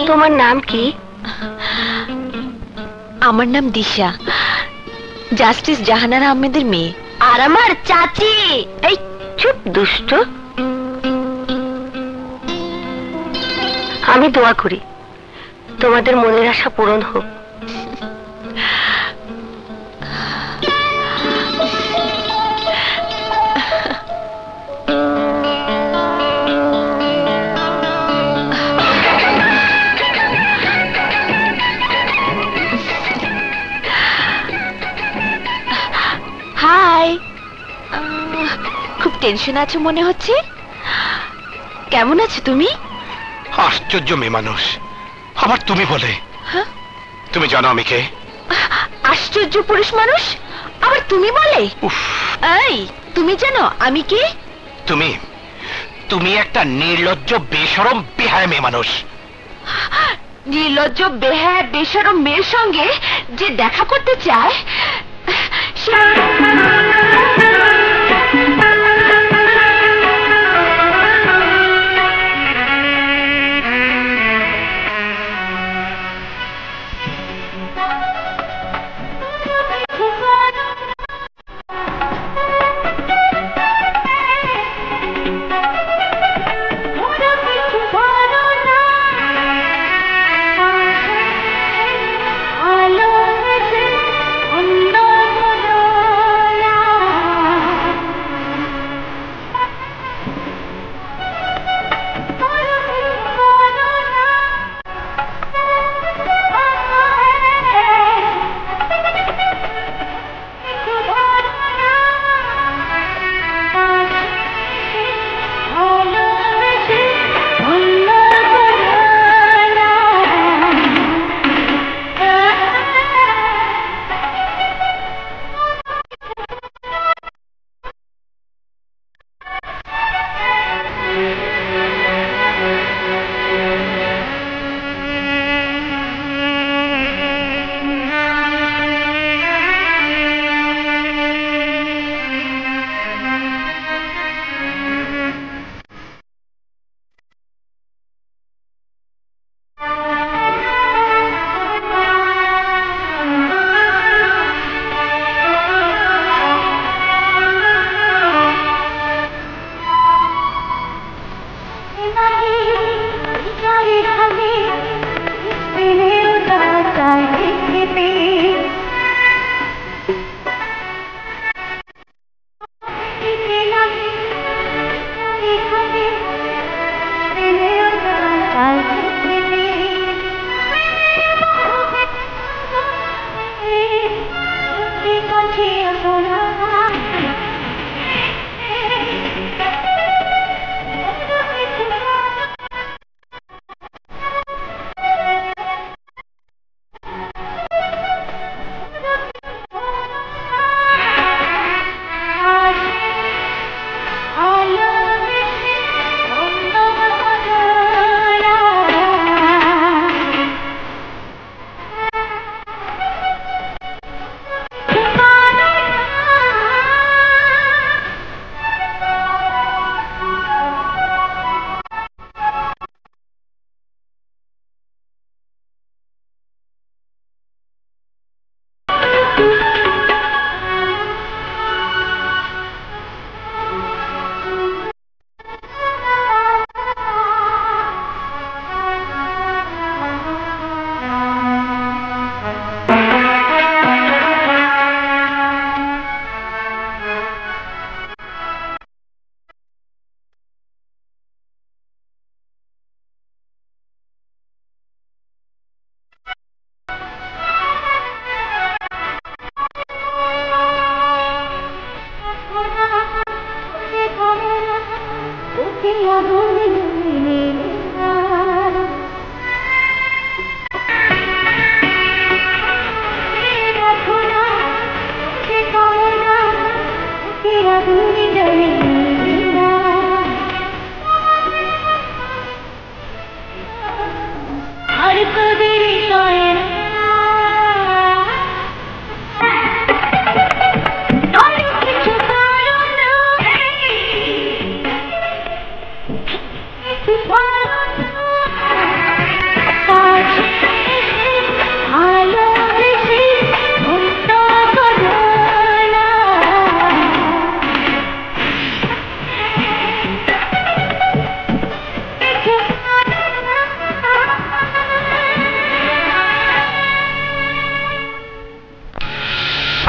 তোমার নাম কি? আমার নাম দিশা, জাস্টিস জাহানারা আহমেদের মেয়ে। আর আমার চাচি। এই চুপ দুষ্ট। আমি দোয়া করি তোমাদের মনের আশা পূরণ হোক। হাই, খুব টেনশন আছো মনে হচ্ছে। কেমন আছো তুমি? আশ্চর্য মেয়ে মানুষ, আবার তুমি বলে। তুমি জানো আমি কে? আশ্চর্য পুরুষ মানুষ, আবার তুমি বলে। এই, তুমি জানো আমি কে? তুমি তুমি একটা নির্লজ্জ বেশরম বেহায়া মেয়ে মানুষ। নির্লজ্জ বেহায়া বেশরম মেয়ের সঙ্গে যে দেখা করতে চায়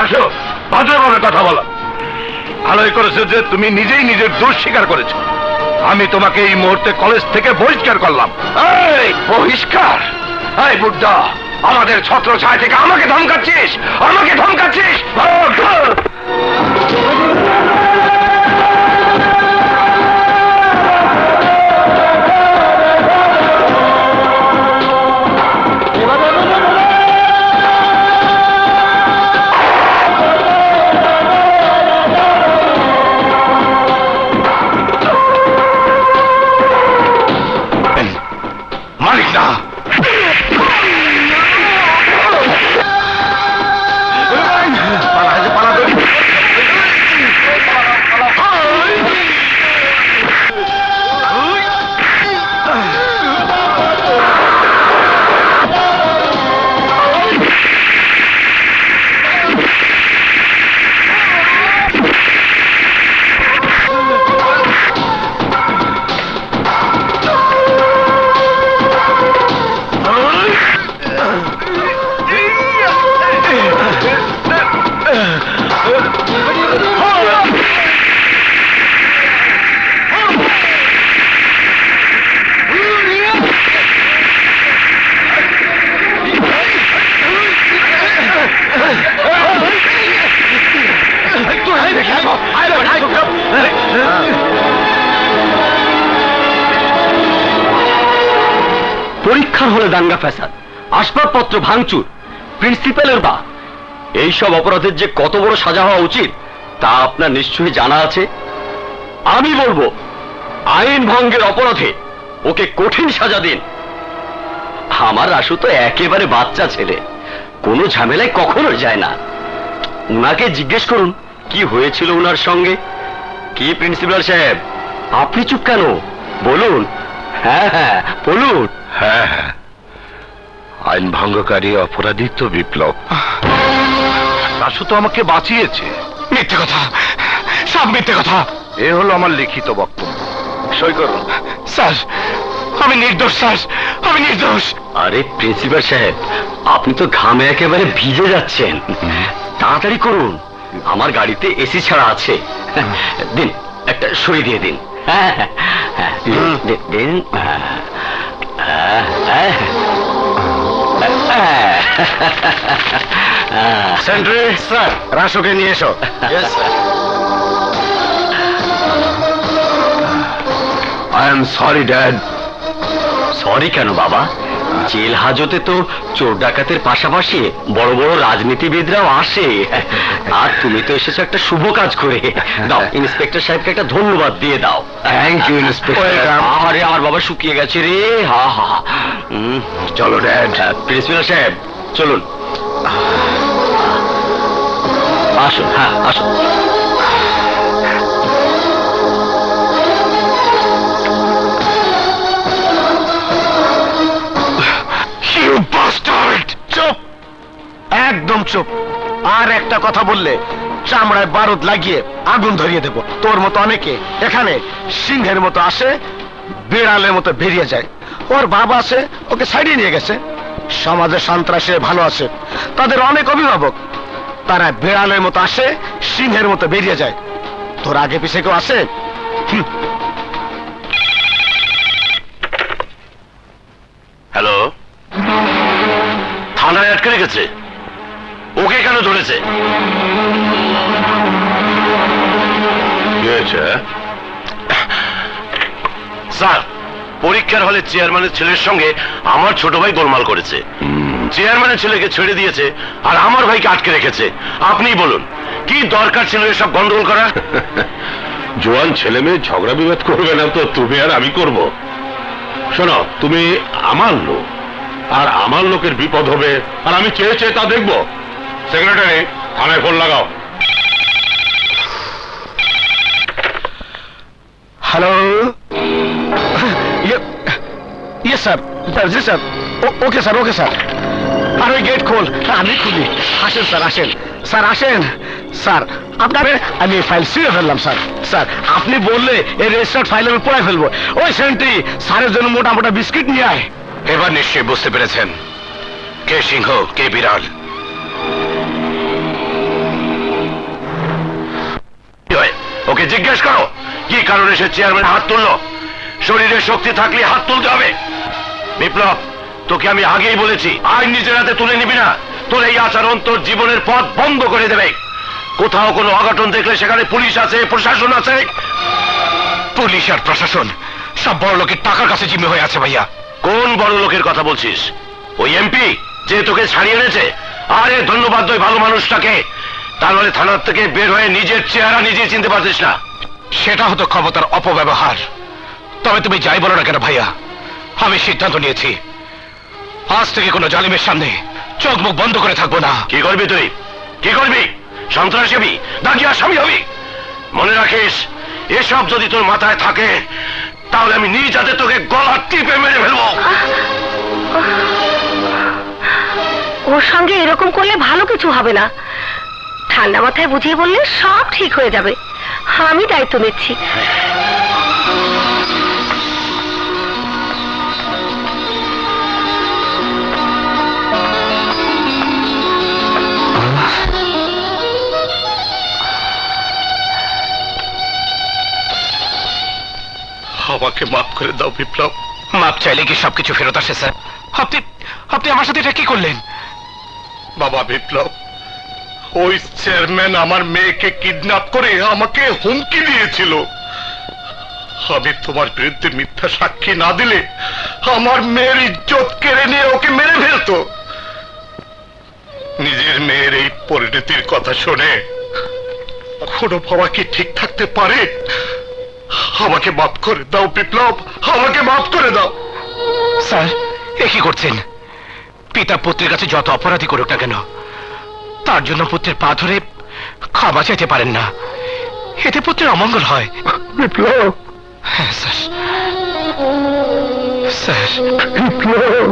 আসো, ভদ্রভাবে কথা বলো। ভালোই করেছো যে তুমি নিজেই নিজের দোষ স্বীকার করেছো। আমি তোমাকে এই মুহূর্তে কলেজ থেকে বহিষ্কার করলাম। এই বহিষ্কার? এই বুদ্ধা, আমাদের ছত্র ছায়া থেকে আমাকে ধমকাচ্ছিস? আমাকে ধমকাচ্ছিস? মালিক না, পরীক্ষার হলে দাঙ্গা ফ্যাসাদ, আসবাবপত্র ভাঙচুর, প্রিন্সিপালের বা এইসব অপরাধের যে কত বড় সাজা হওয়া উচিত তা আপনার নিশ্চয়ই জানা আছে। আমি বলবো আইন ভঙ্গের অপরাধে ওকে কঠিন সাজা দিন। আমার রাসু তো একেবারে বাচ্চা ছেলে, কোনো ঝামেলায় কখনো যায় না। উনাকে জিজ্ঞেস করুন কি হয়েছিল উনার সঙ্গে। কি প্রিন্সিপাল সাহেব, আপনি চুপ কেন? বলুন। হ্যাঁ হ্যাঁ বলুন। হ্যাঁ হ্যাঁ, আইন ভঙ্গকারী অপরাধী তো বিপ্লব। রাসু তো আমাকে বাঁচিয়েছে। মিথ্যে কথা, সব মিথ্যে কথা। এ হলো আমার লিখিত বক্তব্য, সই করুন। স্যার আমি নির্দোষ, স্যার আমি নির্দোষ। আরে প্রিন্সিপাল সাহেব, আপনি তো ঘামে একেবারে ভিজে যাচ্ছেন, তাড়াতাড়ি করুন। আমার গাড়িতে এসি ছাড়া আছে, দিন একটা সই দিয়ে দিন। হ্যাঁ হ্যাঁ দিন। সেন্ট্রি স্যার, রাসুকে নিয়ে এসো। I am sorry dad. Sorry কেন বাবা? জেল হাজতে তো চোর ডাকাতের পাশাপাশি বড় বড় রাজনীতিবিদরাও আসে, আর তুমি তো এসেছো একটা শুভ কাজ করে। দাও ইন্সপেক্টর সাহেবকে একটা ধন্যবাদ দিয়ে দাও। Thank you inspector. আরে আমার বাবা শুকিয়ে গেছে রে। হা হা। চলো ড্যাড। প্রিন্সিপাল সাহেব চলুন, আসুন। হ্যাঁ আসুন। চুপ, একদম চুপ। আর একটা কথা বললে চামড়ায় বারুদ লাগিয়ে আগুন ধরিয়ে দেব। তোর মতো অনেকে এখানে সিংহের মতো আসে, বিড়ালের মতো বেরিয়ে যায়। ওর বাবা আছে, ওকে সাইডে নিয়ে গেছে। সমাজে সন্ত্রাসে ভালো আছে, তাদের অনেক অভিভাবক, তারা বিড়ালের মতো আসে, সিংহের মতো বেরিয়ে যায়। তোর আগে পিছে কেউ আসে? হ্যালো, থানায় আটকে রেখেছে। ওকে কেন ধরেছে? স্যার, পরীক্ষার হলে চেয়ারম্যানের ছেলের সঙ্গে আমার ছোট ভাই গোলমাল করেছে। চেয়ারম্যানের ছেলেকে ছেড়ে দিয়েছে আর আমার ভাইকে আটকে রেখেছে। আপনিই বলুন কি দরকার ছিল এসব গন্ডগোল করা? জোয়ান ছেলে মেয়ে ঝগড়া বিবাদ করবে না তো তুমি আর আমি করব? শোনো, তুমি আমার লোক, আর আমার লোকের বিপদ হবে আর আমি চেয়ে চেয়ে তা দেখব। সেক্রেটারি, থানায় ফোন লাগাও। হ্যালো, ইয়েস স্যার, জি sir, okay sir, okay sir. আর ওই গেট খোল, আমি খুলি। আসেন স্যার, আসেন স্যার, আসেন স্যার। আপনার আমি ফাইল ছিঁড়ে ফেললাম স্যার। স্যার আপনি বললে এই রেজিস্টার্ড ফাইল আমি পড়ে ফেলবো। ওই সেন্ট্রি স্যারের জন্য মোটা মোটা বিস্কিট নিয়ে আয়। এবার নিশ্চয়ই বুঝতে পেরেছেন কে সিংহ কে বিড়াল। ওকে জিজ্ঞেস করো কি কারণে সে চেয়ারম্যান হাত তুললো। শরীরে শক্তি থাকলে হাত তুলতে হবে। বিপ্লব, তোকে আমি আগেই বলেছি আইন নিজের হাতে তুলে নিবি না। তোর এই আচরণ তোর জীবনের পথ বন্ধ করে দেবে। কোথাও কোনো অঘটন দেখলে সেখানে পুলিশ আছে, প্রশাসন আছে। পুলিশ আর প্রশাসন সব বড় লোকের টাকার কাছে জিম্মি হয়ে আছে ভাইয়া। কোন বড় লোকের কথা বলছিস? ওই এমপি যে তোকে ছাড়িয়ে এনেছে? আরে ধন্যবাদ ওই ভালো মানুষটাকে। তাহলে থানার থেকে বের হয়ে নিজের চেহারা নিজেই চিনতে পারছিস না। সেটা হতো ক্ষমতার অপব্যবহার। তবে তুমি যাই বলো না কেন ভাইয়া, আমি সিদ্ধান্ত নিয়েছি আজ থেকে কোনো জালিমের সামনে চোখ মুখ বন্ধ করে থাকবো না। কি করবি তুই? কি করবি? সন্ত্রাসী হবি? দাগিয়া স্বামী হবি? মনে রাখিস, এসব যদি তোর মাথায় থাকে তাহলে আমি নিজ হাতে তোকে গলা টিপে মেরে ফেলবো। ওর সঙ্গে এরকম করলে ভালো কিছু হবে না। ঠান্ডা মাথায় বুঝিয়ে বললে সব ঠিক হয়ে যাবে। আমি দায়িত্ব নিচ্ছি। আমাকে মাফ করে দাও বিপ্লব। মাপ চাইলে কি সবকিছু ফেরত আসে স্যার? আপনি আমার সাথে এটা কি করলেন? বাবা বিপ্লব, ওই চেয়ারম্যান আমার মেয়েকে কিডন্যাপ করে আমাকে হুমকি দিয়েছিল। আমি তোমার বিরুদ্ধে মিথ্যা সাক্ষী না দিলে আমার মেয়ের ইজ্জত কেড়ে নিয়ে ওকে মেরে ফেলতো। নিজের মেয়ের এই পরিণতির কথা শুনে কোনো বাবা কি ঠিক থাকতে পারে? আমাকে মাফ করে দাও বিপ্লব, আমাকে মাফ করে দাও। স্যার এ কি করছেন? পিতা পুত্রের কাছে যত অপরাধী করুক না কেন, তার জন্য পুত্রের পা ধরে ক্ষমা চাইতে পারেন না। এতে পুত্রের অমঙ্গল হয়। বিপ্লব, হ্যাঁ স্যার। স্যার বিপ্লব,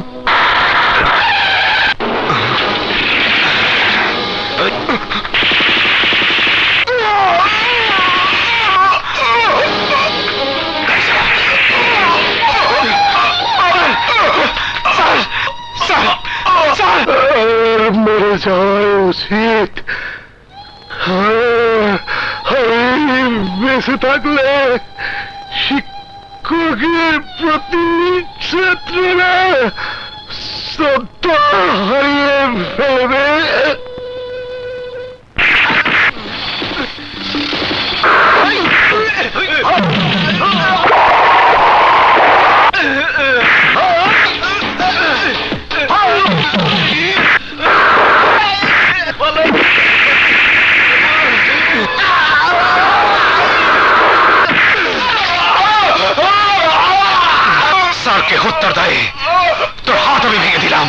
মরে যাওয়া উচিত। আমি বেঁচে থাকলে শিক্ষকের প্রতি ছাত্ররা শ্রদ্ধা হারিয়ে ফেলবে। স্যারকে হত্যার দায়ে তোর হাত আমি ভেঙে দিলাম।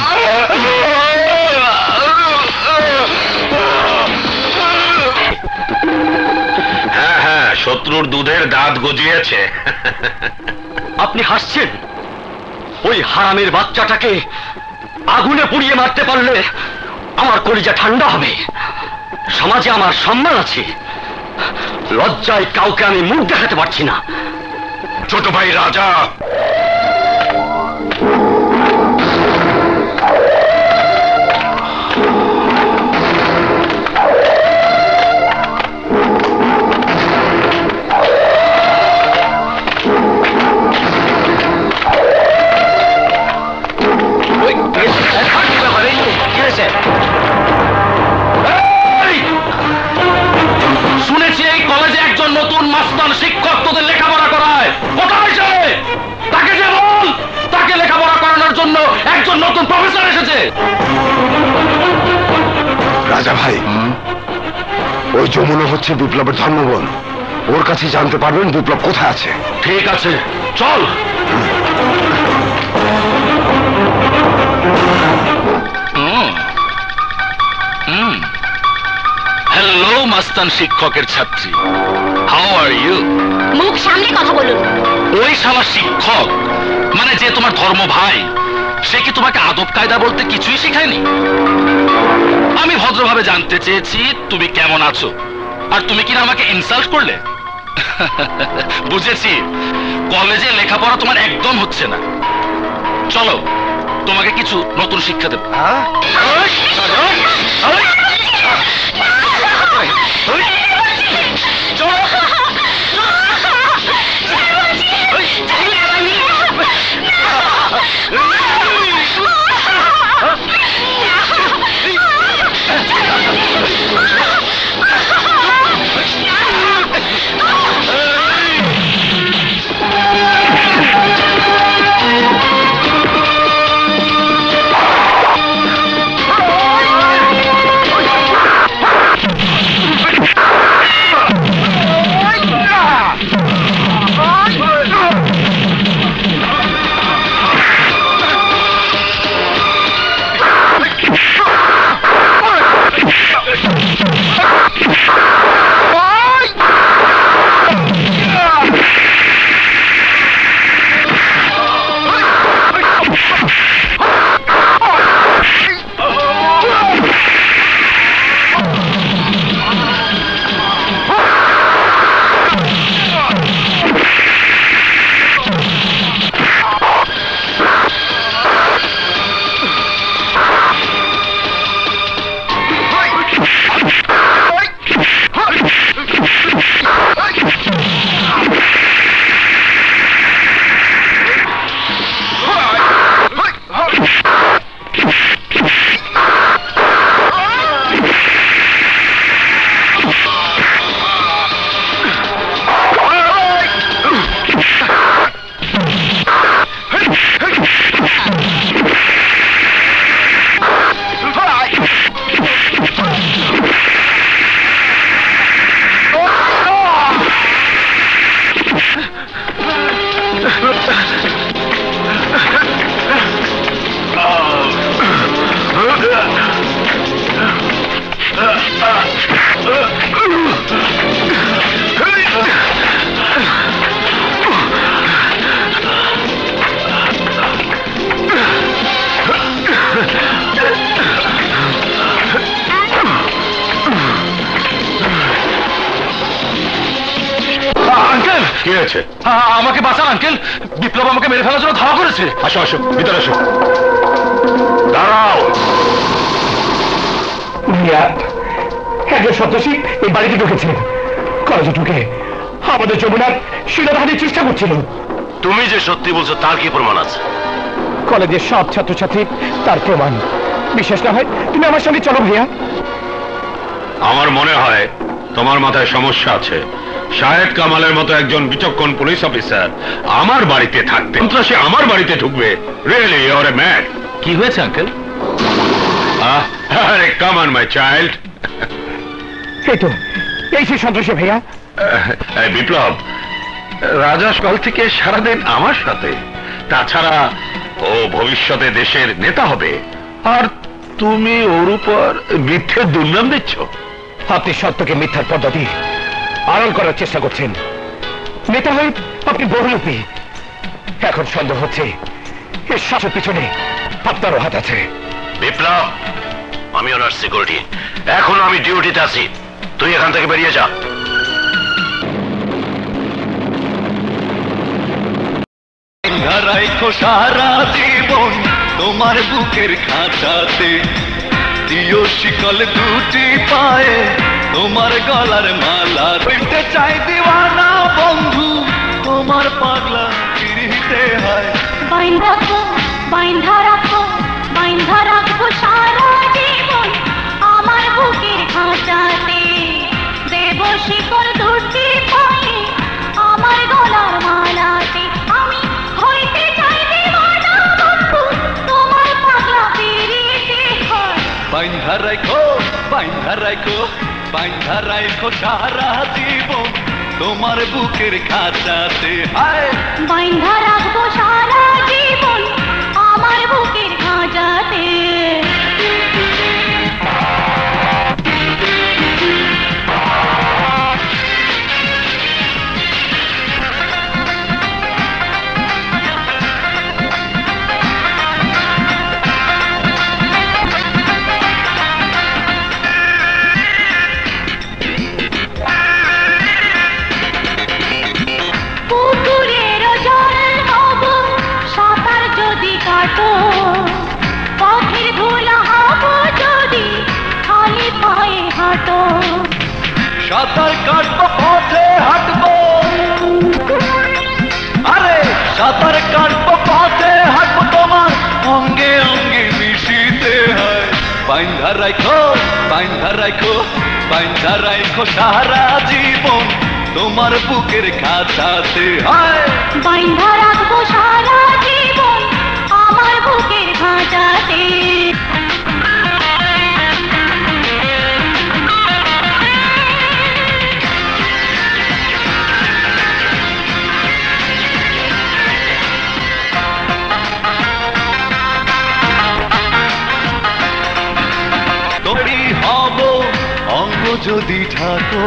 হ্যাঁ হ্যাঁ, শত্রুর দুধের দাঁত গজিয়েছে। আপনি হাসছেন? ওই হারামের বাচ্চাটাকে আগুনে পুড়িয়ে মারতে পারলে আমার কলিজা ঠান্ডা হবে। সমাজে আমার সম্মান আছে, লজ্জায় কাউকে আমি মুখ দেখাতে পারছি না। ছোট ভাই রাজা, শুনেছি এই কলেজে একজন নতুন মাস্টার শিক্ষক তোদের লেখাপড়া করায়। কোথায় সে? তাকে যে বল, তাকে লেখাপড়া করানোর জন্য একজন নতুন প্রফেসর এসেছে। রাজা ভাই, ওই যমুনা হচ্ছে বিপ্লবের ধর্মবোন। ওর কাছে জানতে পারবেন বিপ্লব কোথায় আছে। ঠিক আছে, চল। হ্যালো মাস্তান শিক্ষকের ছাত্রী, হাউ আর ইউ? মুখ সামনে কথা বলুন। ওই শালা শিক্ষক মানে যে তোমার ধর্ম ভাই, সে কি তোমাকে আদব কায়দা বলতে কিছুই শেখায়নি? আমি ভদ্রভাবে জানতে চেয়েছি তুমি কেমন আছো, আর তুমি কিনা আমাকে ইনসাল্ট করলে। বুঝেছি, কলেজে লেখাপড়া তোমার একদম হচ্ছে না। চলো তোমাকে কিছু নতুন শিক্ষা দেব। আমাকে বাঁচান আঙ্কেল, বিপ্লব আমাকে মেরে ফেলার জন্য ধাওয়া করেছে। আসো আসো, ভিতরে আসো। দাঁড়াও। একজন সন্ত্রাসী এই বাড়িতে ঢুকেছে, কলেজে ঢুকে আমাদের যমুনার শিলাধানের চেষ্টা করছিল। তুমি যে সত্যি বলছো তার কি প্রমাণ আছে? কলেজের সব ছাত্রছাত্রী তার প্রমাণ। বিশ্বাস না হয় তুমি আমার সঙ্গে চলো ভাইয়া। আমার মনে হয় তোমার মাথায় সমস্যা আছে। শাহেদ কামালের মতো একজন বিচক্ষণ পুলিশ অফিসার আমার বাড়িতে থাকতে সন্ত্রাসী আমার বাড়িতে ঢুকবে? Really you are a mad. কি হয়েছে আঙ্কেল? আরে কাম অন মাই চাইল্ড। এই তো এই সেই সন্ত্রাসী ভাইয়া। বিপ্লব, রাজা সকাল থেকে সারাদিন আমার সাথে, তাছাড়া ও ভবিষ্যতে দেশের নেতা হবে, আর তুমি ওর উপর মিথ্যের দুর্নাম দিচ্ছ। আপনি সত্যকে মিথ্যার পদ্ধতি আড়াল করার চেষ্টা করছেন। নেতা হয়ে আপনি বহুরূপী। এখন সন্দেহ হচ্ছে এর শাসক পিছনে আপনারও হাত আছে। বিপ্লব, আমি ওনার সিকিউরিটি, এখন আমি ডিউটিতে আছি, তুই এখান থেকে বেরিয়ে যা। রাখো সারা জীবন তোমার বুকের খাঁচাতে, দিও শিকল দুটি পায়ে তোমার গলার মালা, পেতে চাই দিওয়ানা বন্ধু তোমার পাগলা ফিরিতে হয়। বাইন্ধা রাখো, বাইন্ধা রাখো, বাইন্ধা রাখবো সারা জীবন আমার বুকের খাঁচাতে, দেব শিকল দুটি পায়ে আমার গলার মালাতে। আমি হইতে চাই দিওয়ানা বন্ধু তোমার পাগলা ফিরিতে হয়। বাইন্ধা রাখো, বাইন্ধা রাখো, বাইন্ধা রাখো সারা জীবন তোমার বুকের খাঁচাতে। হায় বাইন্ধা রাখবো সারা জীবন আমার বুকের খাঁচাতে। হাঁটো, পথের ধুলা হবো যদি খালি পায়ে হাঁটো। সাঁতার কাটবো পথে হাঁটবো, আরে সাঁতার কাটবো পথে হাঁটবো, তোমার অঙ্গে অঙ্গে মিশিতে হয়। বাইন্ধা রাখো, বাইন্ধা রাখো, বাইন্ধা রাখো সারা জীবন তোমার বুকের খাঁচাতে। হয় বাইন্ধা রাখবো সারা জীবন আমার বুকের খাঁচাতে। তৈরি হব অঙ্গ যদি থাকো,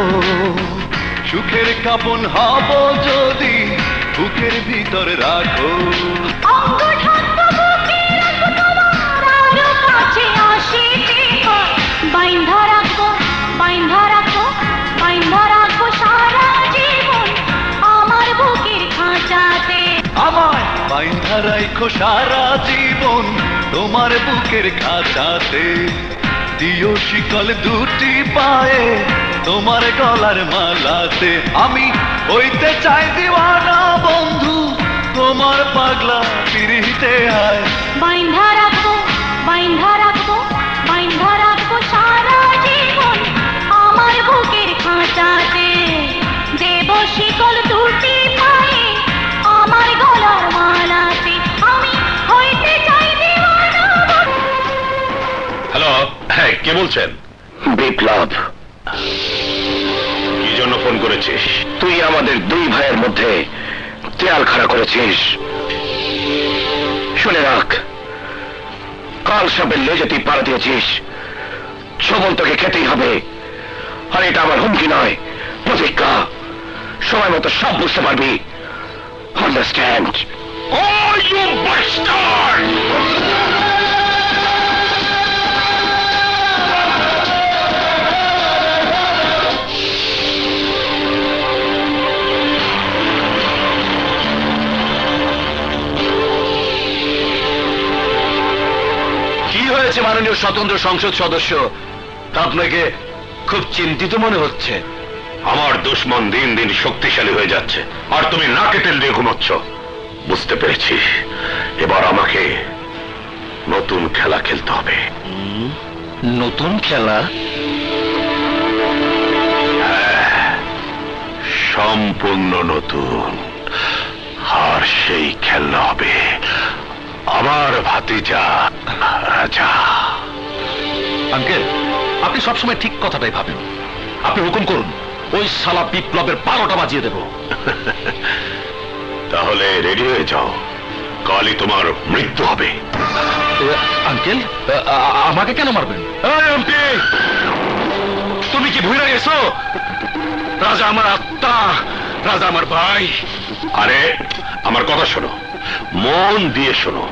সুখের কাপন হব যদি বুকের ভিতর রাখো। অঙ্গ ঢাকবো বুকে রাখবো তোমার আরো কাছে আসিতে হয়। বাইন্ধা রাখবো, বাইন্ধা রাখবো, বাইন্ধা রাখবো সারা জীবন আমার বুকের খাঁচাতে। আমায় বাইন্ধা রাখো সারা জীবন তোমার বুকের খাঁচাতে। দিও শিকল দুটি পায়ে তোমার গলার মালাতে। আমি হইতে চাই দিওয়ানা বন্ধু তোমার পাগলা পিরিতে। হয় বাইন্ধা রাখবো, বাইন্ধা রাখবো, বাইন্ধা রাখবো সারা জীবন আমার বুকের খাঁচাতে। দেব শিকল দুটি পায়ে আমার গলার মালাতে। আমি হইতে চাই দিওয়ানা বন্ধু। হ্যালো, হ্যাঁ কে বলছেন? বিপ্লব, কি জন্য ফোন করেছিস? তুই আমাদের দুই ভাইয়ের মধ্যে দেয়াল খাড়া করেছিস। শুনে রাখ, কাল সাপের লেজে তুই পাড়া দিয়েছিস, সবল তোকে খেতেই হবে। আর এটা আমার হুমকি নয়, প্রতিজ্ঞা। সময় মতো সব বুঝতে পারবি। আন্ডারস্ট্যান্ড? Oh, you bastard! কি হয়েছে মাননীয় স্বতন্ত্র সংসদ সদস্য? আপনাকে খুব চিন্তিত মনে হচ্ছে। আমার দুশ্মন দিন দিন শক্তিশালী হয়ে যাচ্ছে, আর তুমি নাকে তেল দিয়ে ঘুমোচ্ছ। বুঝতে পেরেছি, এবার আমাকে নতুন খেলা খেলতে হবে। নতুন খেলা? সম্পূর্ণ নতুন। আর সেই খেলা হবে আমার ভাতিজা রাজা। আঙ্কেল, আপনি সবসময় ঠিক কথাটাই ভাবেন। আপনি হুকুম করুন, ওই শালা বিপ্লবের 12টা বাজিয়ে দেব। তাহলে রেডি হয়ে যাও, কালই তোমার মৃত্যু হবে। আঙ্কেল, আমাকে কেন মারবেন? তুমি কি ভুলে গেছো? রাজা আমার আত্মা, রাজা আমার ভাই। আরে আমার কথা শোনো, মন দিয়ে শোনো।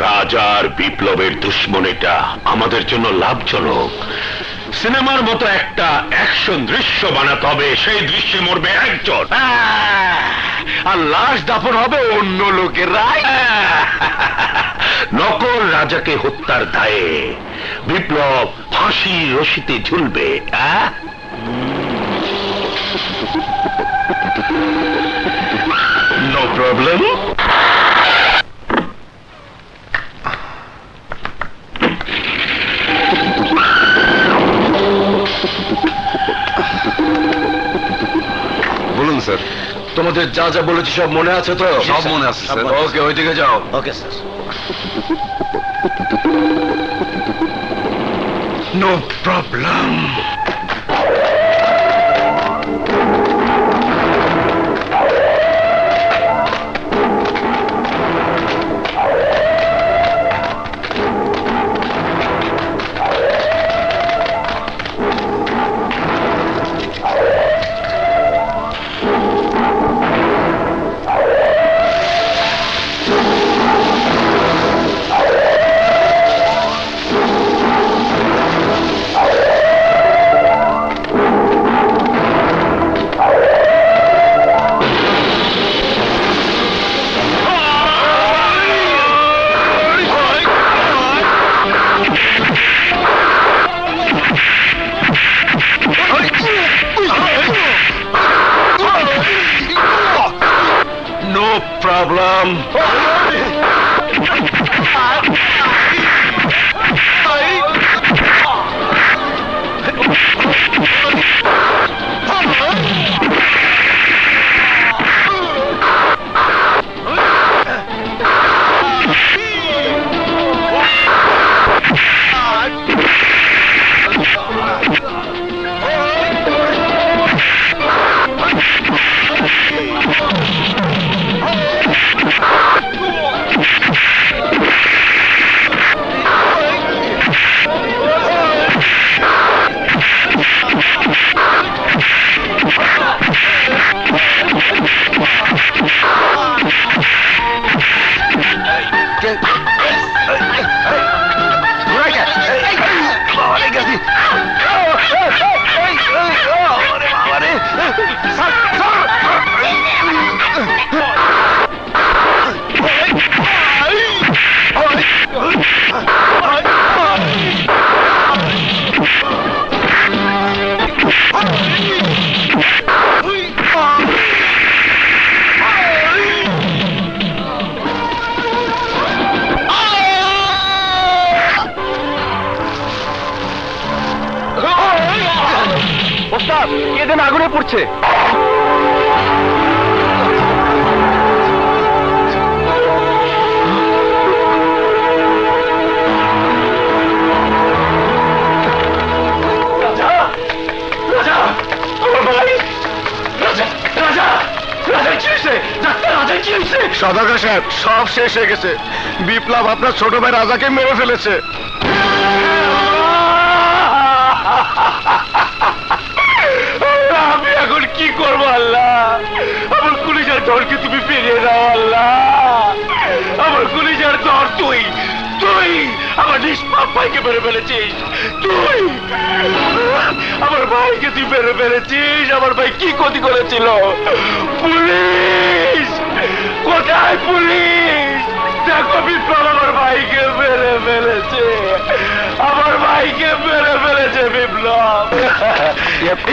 রাজার বিপ্লবের দুশ্মনীটা আমাদের জন্য লাভজনক। সিনেমার মতো একটা অ্যাকশন দৃশ্য বানাতে হবে, সেই দৃশ্যে মরবে একজন, আর লাশ দাফন হবে অন্য লোকেরা। নকল রাজাকে হত্যার দায়ে বিপ্লব ফাঁসির রশিতে ঝুলবে। No problem. বলুন স্যার। তোমাদের যা যা বলেছি সব মনে আছে তো? সব মনে আছে স্যার। ওকে, ওইদিকে যাও। Okay sir. No problem. Biplab. এদিন আগুনে পড়ছে। সদাগর সাহেব, সব শেষ হয়ে গেছে। বিপ্লব আপনার ছোট ভাই রাজাকে মেরে ফেলেছে। আমি এখন কি করবো আল্লাহ? আমার কলিজার দরকে তুমি ফিরিয়ে দাও আল্লাহ। আমার কলিজার দর তুই আমার নিষ্পাপ ভাইকে মেরে ফেলেছিস। তুই আমার ভাইকে তুই মেরে ফেলেছিস। আমার ভাই কি ক্ষতি করেছিল? পুলিশ কোথায়? পুলিশ দেখো, বিপ্লব আমার ভাইকে মেরে ফেলেছে। আমার ভাইকে মেরে ফেলেছে বিপ্লব।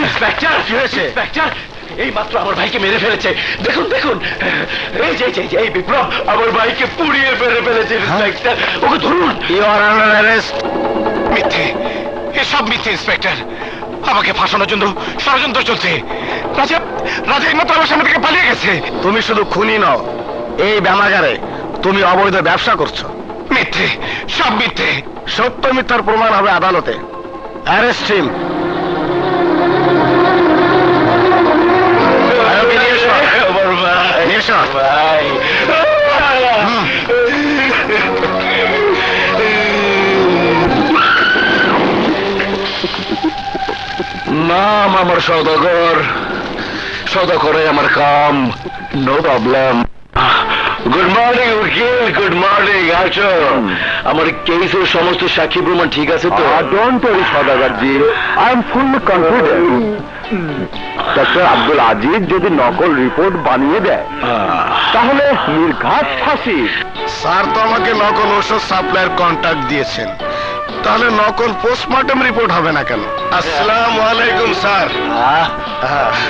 ইন্সপেক্টর কি হয়েছে? ইন্সপেক্টর এই মাত্র আমার ভাইকে মেরে ফেলেছে। দেখুন দেখুন, এই যে এই বিপ্লব আমার ভাইকে পুড়িয়ে মেরে ফেলেছে। ইন্সপেক্টর ওকে ধরুন। You are under arrest. মিথ্যে, এসব মিথ্যে ইন্সপেক্টর। আমাকে ফাঁসানোর জন্য ষড়যন্ত্র চলছে। রাজা এইমাত্র আমার সামনে থেকে পালিয়ে গেছে। তুমি শুধু খুনি নও, এই ব্যামাগারে তুমি অবৈধ ব্যবসা করছো। মিথ্যে, সব মিথ্যে। সত্য মিথ্যার প্রমাণ হবে আদালতে। Arrest him. নাম আমার সদাগর, সদাগরে আমার কাম। No problem. গুড মর্নিং উকিল, গুড মর্নিং। আছো? আমার কেসের সমস্ত সাক্ষী প্রমাণ ঠিক আছে তো? Don't worry Sadagar ji, I am fully confident. Doctor Abdul Aziz যদি নকল রিপোর্ট বানিয়ে দেয় তাহলে নির্ঘাত ফাঁসি। স্যার তো আমাকে নকল ওষুধ সাপ্লাইয়ের কন্ট্যাক্ট দিয়েছেন, তাহলে নকল পোস্টমর্টম রিপোর্ট হবে না কেন? আসসালামু আলাইকুম স্যার।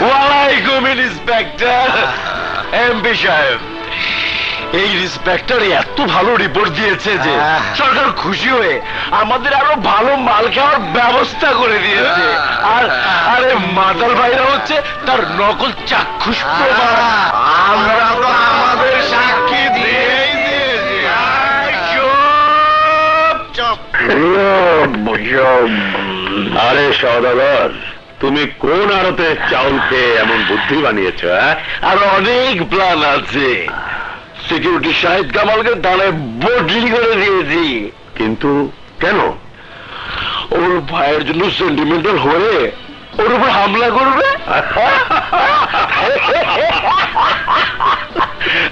ওয়ালাইকুম ইন্সপেক্টর। এমপি সাহেব, এই ইন্সপেক্টর এত ভালো রিপোর্ট দিয়েছে যে সরকার খুশি হয়ে আমাদের আরো ভালো মাল খাওয়ার ব্যবস্থা করে দিয়েছে। আর আরে মাতাল ভাইরা হচ্ছে তার নকল চাক্ষুষ প্রমাণ। আমরা তো আমাদের সাক্ষী দিয়েই দিয়েছি। আরে সওদাগর, তুমি কোন আড়তে চাউল খেয়ে এমন বুদ্ধি বানিয়েছ? আর অনেক প্ল্যান আছে। সিকিউরিটি শাহিদ কামালকে থানায় বদলি করে দিয়েছি। কিন্তু কেন? ওর ভাইয়ের জন্য সেন্টিমেন্টাল হয়ে ওর উপর হামলা করবে।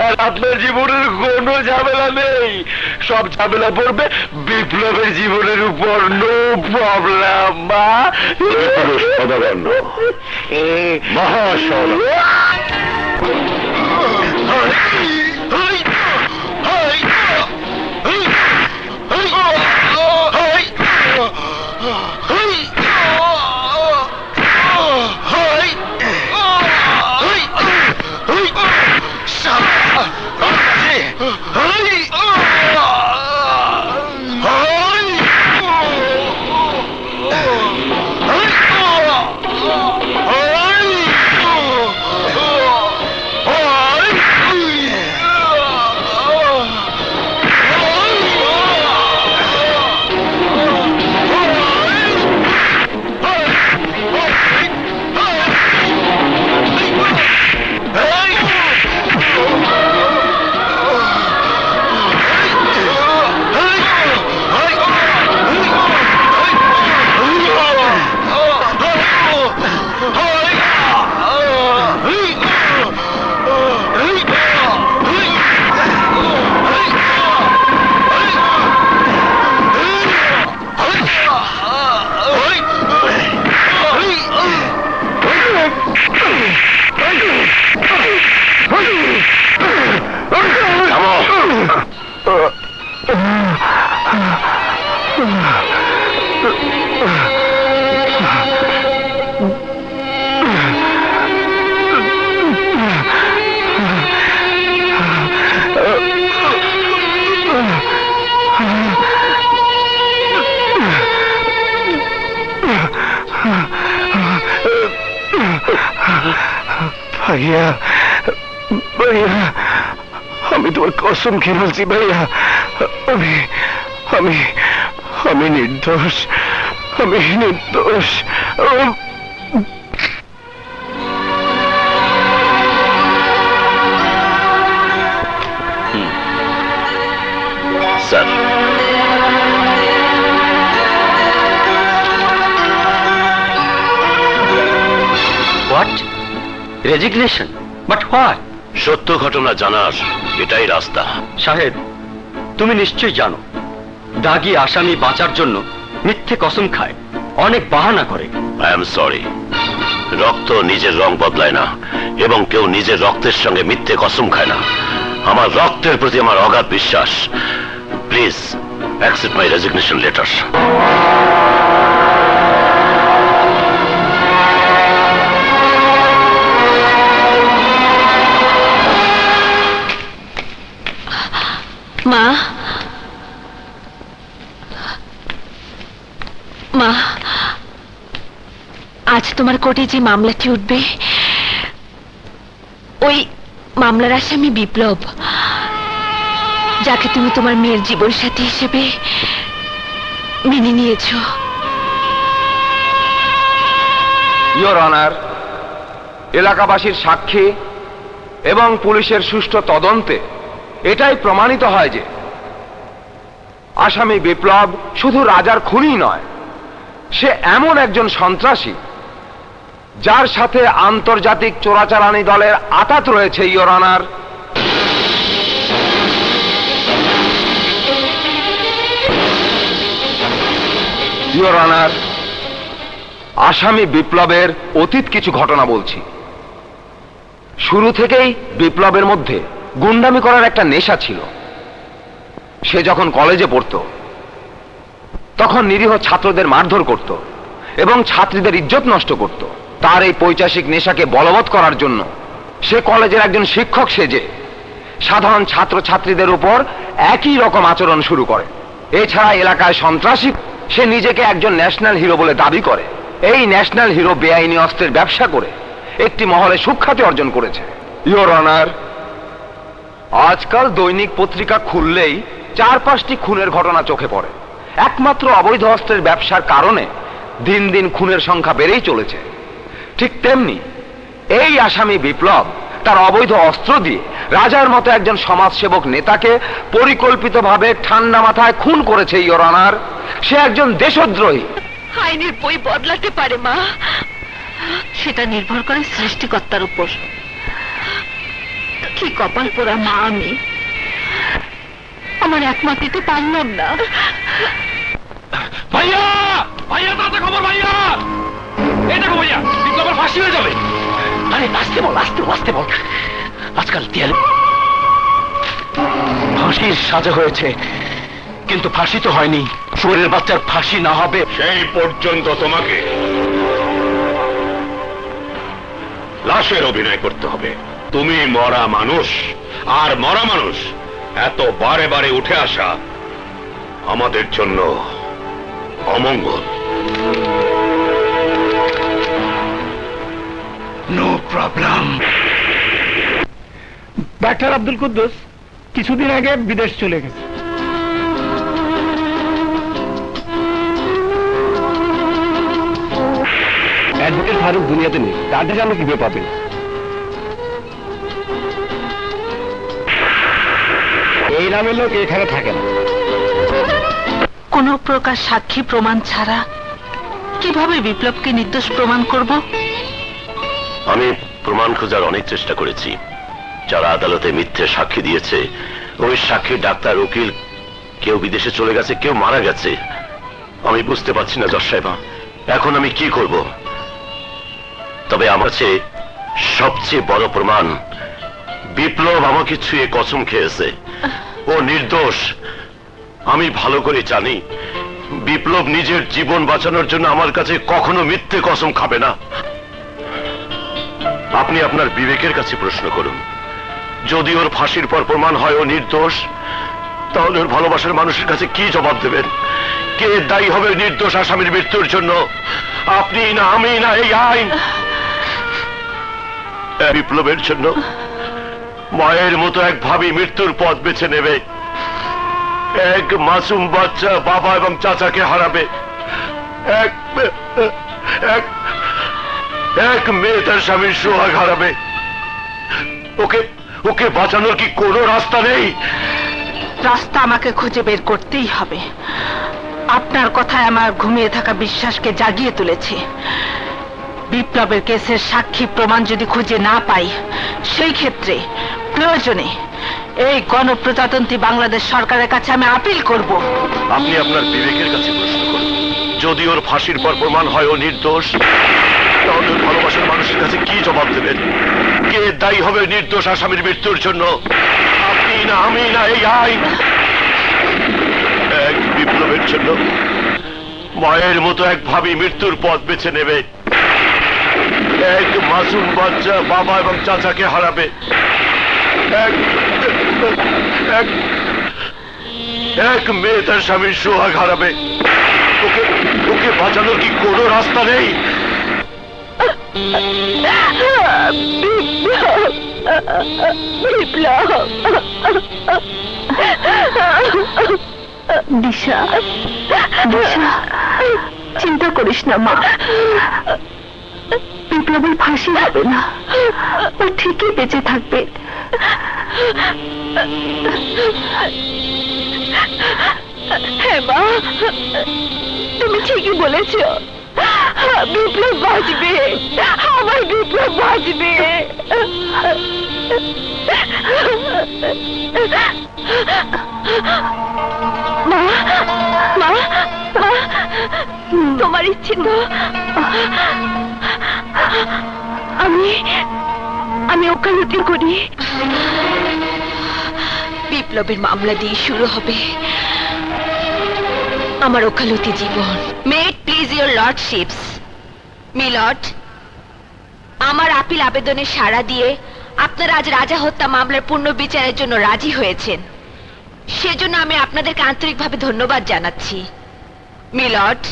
আর আপনার জীবনের কোনো ঝামেলা নেই, সব ঝামেলা পড়বে বিপ্লবের জীবনের উপর। No problem. ভাইয়া ভাইয়া, আমি তোমার কসম খেয়ে বলছি ভাইয়া, আমি আমি আমি নির্দোষ, আমি নির্দোষ। Sir, what? Resignation? But what? সত্য ঘটনা জানার এটাই রাস্তা। সাহেব, তুমি নিশ্চয়ই জানো দাগী আসামি বাঁচার জন্য মিথ্যে কসম খায়, অনেক বাহানা করে। আই এম সরি, রক্ত নিজের রং বদলায় না এবং কেউ নিজের রক্তের সঙ্গে মিথ্যে কসম খায় না। আমার রক্তের প্রতি আমার অগাধ বিশ্বাস। Please accept my resignation letter. মা, মা, আজ তোমার কোর্টে যে মামলাটি উঠবে, ওই মামলার আসামি বিপ্লব, যাকে তুমি তোমার মেয়ের জীবন সাথী হিসেবে মেনে নিয়েছ। ইওর অনার, এলাকাবাসীর সাক্ষী এবং পুলিশের সুষ্ঠু তদন্তে এটাই প্রমাণিত হয় যে আসামি বিপ্লব শুধু রাজার খুনি নয়, সে এমন একজন সন্ত্রাসী যার সাথে আন্তর্জাতিক চোরাচালানি দলের আঁতাত রয়েছে। ইওর অনার, ইওর অনার, আসামি বিপ্লবের অতীত কিছু ঘটনা বলছি। শুরু থেকেই বিপ্লবের মধ্যে গুন্ডামি করার একটা নেশা ছিল। সে যখন কলেজে পড়তো তখন নিরীহ ছাত্রদের মারধর করত এবং ছাত্রীদের ইজ্জত নষ্ট করত। তার এই পৈশাচিক নেশাকে বলবৎ করার জন্য সে কলেজের একজন শিক্ষক সেজে সাধারণ ছাত্রছাত্রীদের উপর একই রকম আচরণ শুরু করে। এছাড়া এলাকায় সন্ত্রাসী সে নিজেকে একজন ন্যাশনাল হিরো বলে দাবি করে। এই ন্যাশনাল হিরো বেআইনি অস্ত্রের ব্যবসা করে একটি মহলে সুখ্যাতি অর্জন করেছে। ইওর অনার, আজকাল দৈনিক পত্রিকা খুললেই 4-5টি খুনের ঘটনা চোখে পড়ে। একমাত্র অবৈধ অস্ত্রের ব্যবসার কারণে দিন দিন খুনের সংখ্যা বেড়েই চলেছে। ঠিক তেমনি এই আসামি বিপ্লব তার অবৈধ অস্ত্র দিয়ে রাজার মতো একজন সমাজসেবক নেতাকে পরিকল্পিতভাবে ঠান্ডা মাথায় খুন করেছে। ইওর অনার, সে একজন দেশদ্রোহী। আইনের বই বদলাতে পারে মা, সেটা নির্ভর করে সৃষ্টিকর্তার উপর। কি কপাল পোড়া মা আমি, আমার এক মা দিতে পারলাম না। ভাইয়া, ভাইয়া তাতে খবর, ভাইয়া এই দেখো ভাইয়া, বিপ্লবের ফাঁসি হয়ে যাবে। আরে আসতে বল, আসতে আসতে বল। আজকাল দেয়ালে ফাঁসির সাজা হয়েছে, কিন্তু ফাঁসি তো হয়নি। চোরের বাচ্চার ফাঁসি না হবে সেই পর্যন্ত তোমাকে লাশের অভিনয় করতে হবে। তুমি মরা মানুষ, আর মরা মানুষ এত বারে বারে উঠে আসা আমাদের জন্য অমঙ্গল। No problem. Doctor Abdul Kuddus কিছুদিন আগে বিদেশ চলে গেছে। অ্যাডভোকেট ফারুক দুনিয়াতে নেই, তার থেকে আমরা কিভাবে পাবেন? এই নামের লোক এখানে থাকে না। কোন প্রকার সাক্ষী প্রমাণ ছাড়া কিভাবে বিপ্লবকে নির্দোষ প্রমাণ করব? আমি প্রমাণ খোঁজার অনেক চেষ্টা করেছি। যারা আদালতে মিথ্যে সাক্ষী দিয়েছে, ওই সাক্ষী ডাক্তার, উকিল, কেউ বিদেশে চলে গেছে, কেউ মারা গেছে। আমি বুঝতে পারছি না জজ সাহেব, এখন আমি কি করব? তবে আমার কাছে সবচেয়ে বড় প্রমাণ, বিপ্লব আমাকে ছুঁয়ে কসম খেয়েছে ও নির্দোষ। আমি ভালো করে জানি বিপ্লব নিজের জীবন বাঁচানোর জন্য আমার কাছে কখনো মিথ্যে কসম খাবে না। আপনি আপনার বিবেকের কাছে প্রশ্ন করুন, যদি ওর ফাঁসির পর প্রমাণ হয় ও নির্দোষ, তাহলে ওর ভালোবাসার মানুষের কাছে কি জবাব দেবেন? কে দায়ী হবে নির্দোষ আসামির মৃত্যুর জন্য? আপনি না আমি না এই আইন? বিপ্লবের জন্য মায়ের মতো এক ভাবি মৃত্যুর পথ বেছে নেবে, এক মাসুম বাচ্চা বাবা এবং চাচাকে হারাবে, এক মেয়ে তার স্বামীর সোহাগ হারাবে। ওকে ওকে বাঁচানোর কি কোনো রাস্তা নেই? রাস্তা আমাকে খুঁজে বের করতেই হবে। আপনার কথায় আমার ঘুমিয়ে থাকা বিশ্বাসকে জাগিয়ে তুলেছে। বিপ্লবের কেসের সাক্ষী প্রমাণ যদি খুঁজে না পাই, সেই ক্ষেত্রে প্রয়োজনে এই গণপ্রজাতন্ত্রী বাংলাদেশ সরকারের কাছে আমি আপিল করব। আপনি আপনার বিবেকের কাছে প্রশ্ন করুন, যদি ওর ফাঁসির পর প্রমাণ হয় ও নির্দোষ, তাহলে ওর ভালোবাসার মানুষের কাছে কি জবাব দেবেন? কে দায়ী হবে নির্দোষ আসামির মৃত্যুর জন্য? আপনি না আমি না এই আইন? এক বিপ্লবের জন্য মায়ের মতো এক ভাবি মৃত্যুর পথ বেছে নেবে, এক মাসুম বাচ্চা বাবা এবং চাচাকে হারাবে, এক মেয়ে তার স্বামীর সোহাগ হারাবে। ওকে ওকে বাঁচানোর কি কোনো রাস্তা নেই? দিশা, দিশা, চিন্তা করিস না মা, বিপ্লবের ফাঁসি হবে না, ও ঠিকই বেঁচে থাকবে। হ্যাঁ মা, তুমি ঠিকই বলেছ, বিপ্লব বাঁচবে, আমার বিপ্লব বাঁচবে। মা, মা, মা, তোমার ইচ্ছে তো আমি ওকালতি করি। বিপ্লবের মামলা দিয়ে শুরু হবে আমার ওকালতি জীবন। May it please your lordships, milord, আমার আপিল আবেদনে সাড়া দিয়ে আপনারা আজ রাজা হত্যা মামলার পূর্ণ বিচারের জন্য রাজি হয়েছেন, সেজন্য আমি আপনাদেরকে আন্তরিকভাবে ধন্যবাদ জানাচ্ছি। মিলর্ড,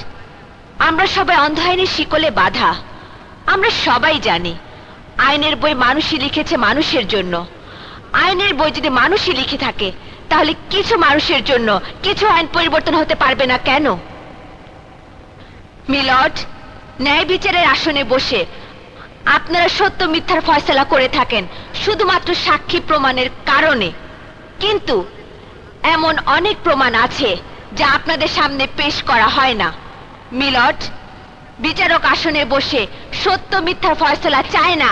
আমরা সবাই অন্ধ আইনের শিকলে বাঁধা। আমরা সবাই জানি আইনের বই মানুষই লিখেছে মানুষের জন্য। আইনের বই যদি মানুষই লিখে থাকে, তাহলে কিছু মানুষের জন্য কিছু আইন পরিবর্তন হতে পারবে না কেন? মিলর্ড, ন্যায় বিচারের আসনে বসে আপনারা সত্য মিথ্যার ফয়সালা করে থাকেন শুধুমাত্র সাক্ষী প্রমাণের কারণে, কিন্তু এমন অনেক প্রমাণ আছে যা আপনাদের সামনে পেশ করা হয় না। মিলর্ড, বিচারক আসনে বসে সত্য মিথ্যার ফয়সালা চায় না,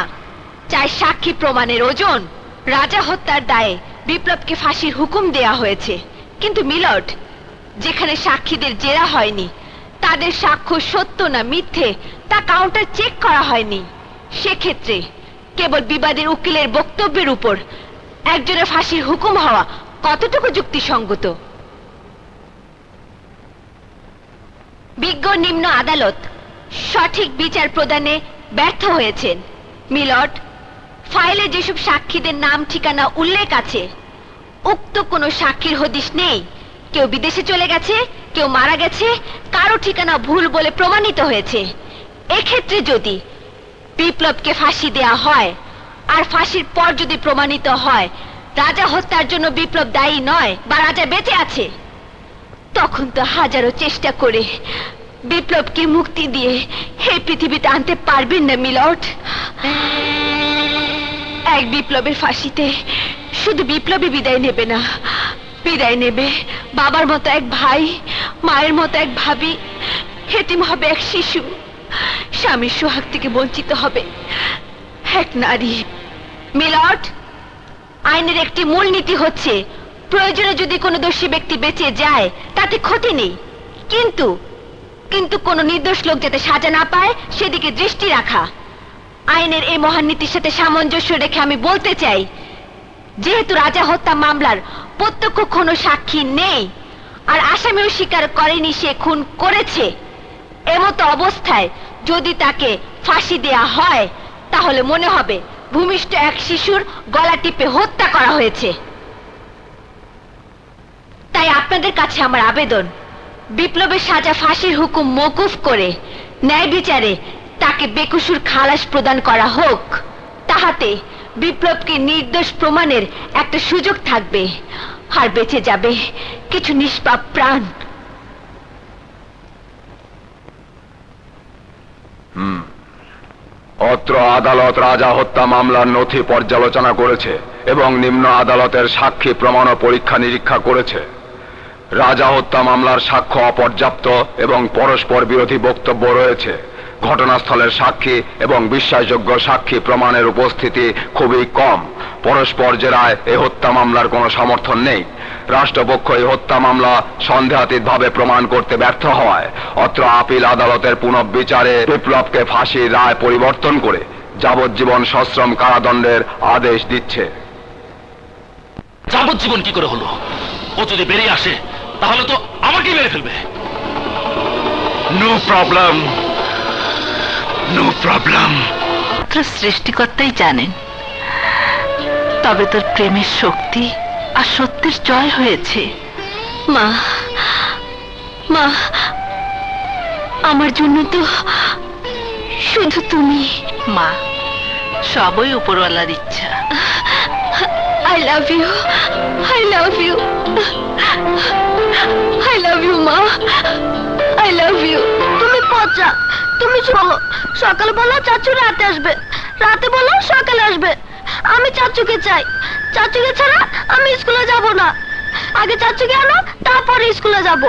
চায় সাক্ষী প্রমাণের ওজন। রাজা হত্যার দায়ে বিপ্লবকে ফাঁসির হুকুম দেয়া হয়েছে, কিন্তু মিলর্ড, যেখানে সাক্ষীদের জেরা হয়নি, তাদের সাক্ষ্য সত্য না মিথ্যে তা কাউন্টার চেক করা হয়নি, সেক্ষেত্রে কেবল বিবাদের উকিলের বক্তব্যের উপর একজনের ফাঁসির হুকুম হওয়া কতটুকু যুক্তিসঙ্গত? বিজ্ঞ নিম্ন আদালত সঠিক বিচার প্রদানে ব্যর্থ হয়েছেন। মিলর্ড, ফাইলে যেসব সাক্ষীদের নাম ঠিকানা উল্লেখ আছে, উক্ত কোনো সাক্ষীর হদিশ নেই। কেউ বিদেশে চলে গেছে, কেউ মারা গেছে, কারো ঠিকানা ভুল বলে প্রমাণিত হয়েছে। এক্ষেত্রে যদি বিপ্লবকে ফাঁসি দেয়া হয় আর ফাঁসির পর যদি প্রমাণিত হয় রাজা হত্যার জন্য বিপ্লব দায়ী নয় বা রাজা বেঁচে আছে, তখন তো হাজারো চেষ্টা করে বিপ্লবকে মুক্তি দিয়ে এই পৃথিবীতে আনতে পারবেন না মিলর্ড। এক বিপ্লবের ফাঁসিতে শুধু বিপ্লবী বিদায় নেবে না, বিদায় নেবে বাবার মতো এক ভাই, মায়ের মতো এক ভাবি, এতিম হবে এক শিশু, স্বামীর সোহাগ থেকে বঞ্চিত হবে এক নারী। মিলর্ড, আইনের একটি মূল নীতি হচ্ছে প্রয়োজনে যদি কোনো দোষী ব্যক্তি বেঁচে যায় তাতে ক্ষতি নেই, কিন্তু কিন্তু কোনো নির্দোষ লোক যাতে সাজা না পায় সেদিকে দৃষ্টি রাখা। আইনের এই মহান নীতির সাথে সামঞ্জস্য রেখে আমি বলতে চাই, যেহেতু রাজা হত্যা মামলার প্রত্যক্ষ কোনো সাক্ষী নেই, আর আসামিও স্বীকার করেনি সে খুন করেছে। এমতো অবস্থায় যদি তাকে ফাঁসি দেয়া হয় তাহলে মনে হবে ভূমিষ্ঠ এক শিশুর গলা টিপে হত্যা করা হয়েছে। তাই আপনাদের কাছে আমার আবেদন, বিপ্লবের সাজা ফাঁসির হুকুম মওকুফ করে ন্যায় বিচারে তাকে বেকসুর খালাস প্রদান করা হোক। তাহাতে বিপ্লবকে নির্দোষ প্রমাণের একটা সুযোগ থাকবে, আর বেঁচে যাবে কিছু নিষ্পাপ প্রাণ। অত্র আদালত রাজা হত্যা মামলার নথি পর্যালোচনা করেছে এবং নিম্ন আদালতের সাক্ষী প্রমাণ ও পরীক্ষা নিরীক্ষা করেছে। রাজা হত্যা মামলার সাক্ষ্য অপর্যাপ্ত এবং পরস্পর বিরোধী বক্তব্য রয়েছে। ঘটনাস্থলের সাক্ষী এবং বিশ্বাসযোগ্য সাক্ষী প্রমাণের উপস্থিতি খুবই কম। পরস্পর জেরায় এই হত্যা মামলার কোনো সমর্থন নেই। রাষ্ট্রপক্ষ এই হত্যা মামলা সন্দেহাতীতভাবে প্রমাণ করতে ব্যর্থ হওয়ায় অত্র আপিল আদালতের পুনঃবিচারে বিপ্লবকে ফাঁসির রায় পরিবর্তন করে যাবজ্জীবন সশ্রম কারাদণ্ডের আদেশ দিচ্ছে। যাবজ্জীবন কি করে হলো? ও যদি বেরিয়ে আসে তাহলে তো আমাকেই মেরে ফেলবে। No problem, no problem. সৃষ্টিকর্তাই জানেন, তবে তোর প্রেমের শক্তি আর সত্যের জয় হয়েছে। মা, মা, আমার জন্য তো শুধু তুমি। মা, সবই উপরওয়ালার ইচ্ছা। I love you, I love you, I love you, মা, I love you. তুমি পচা, তুমি বলো সকালে বলো চাচু রাতে আসবে, রাতে বলো সকালে আসবে। আমি চাচুকে চাই, চাচুকে ছাড়া আমি স্কুলে যাব না। আগে চাচুকে আনো, তারপরে স্কুলে যাব।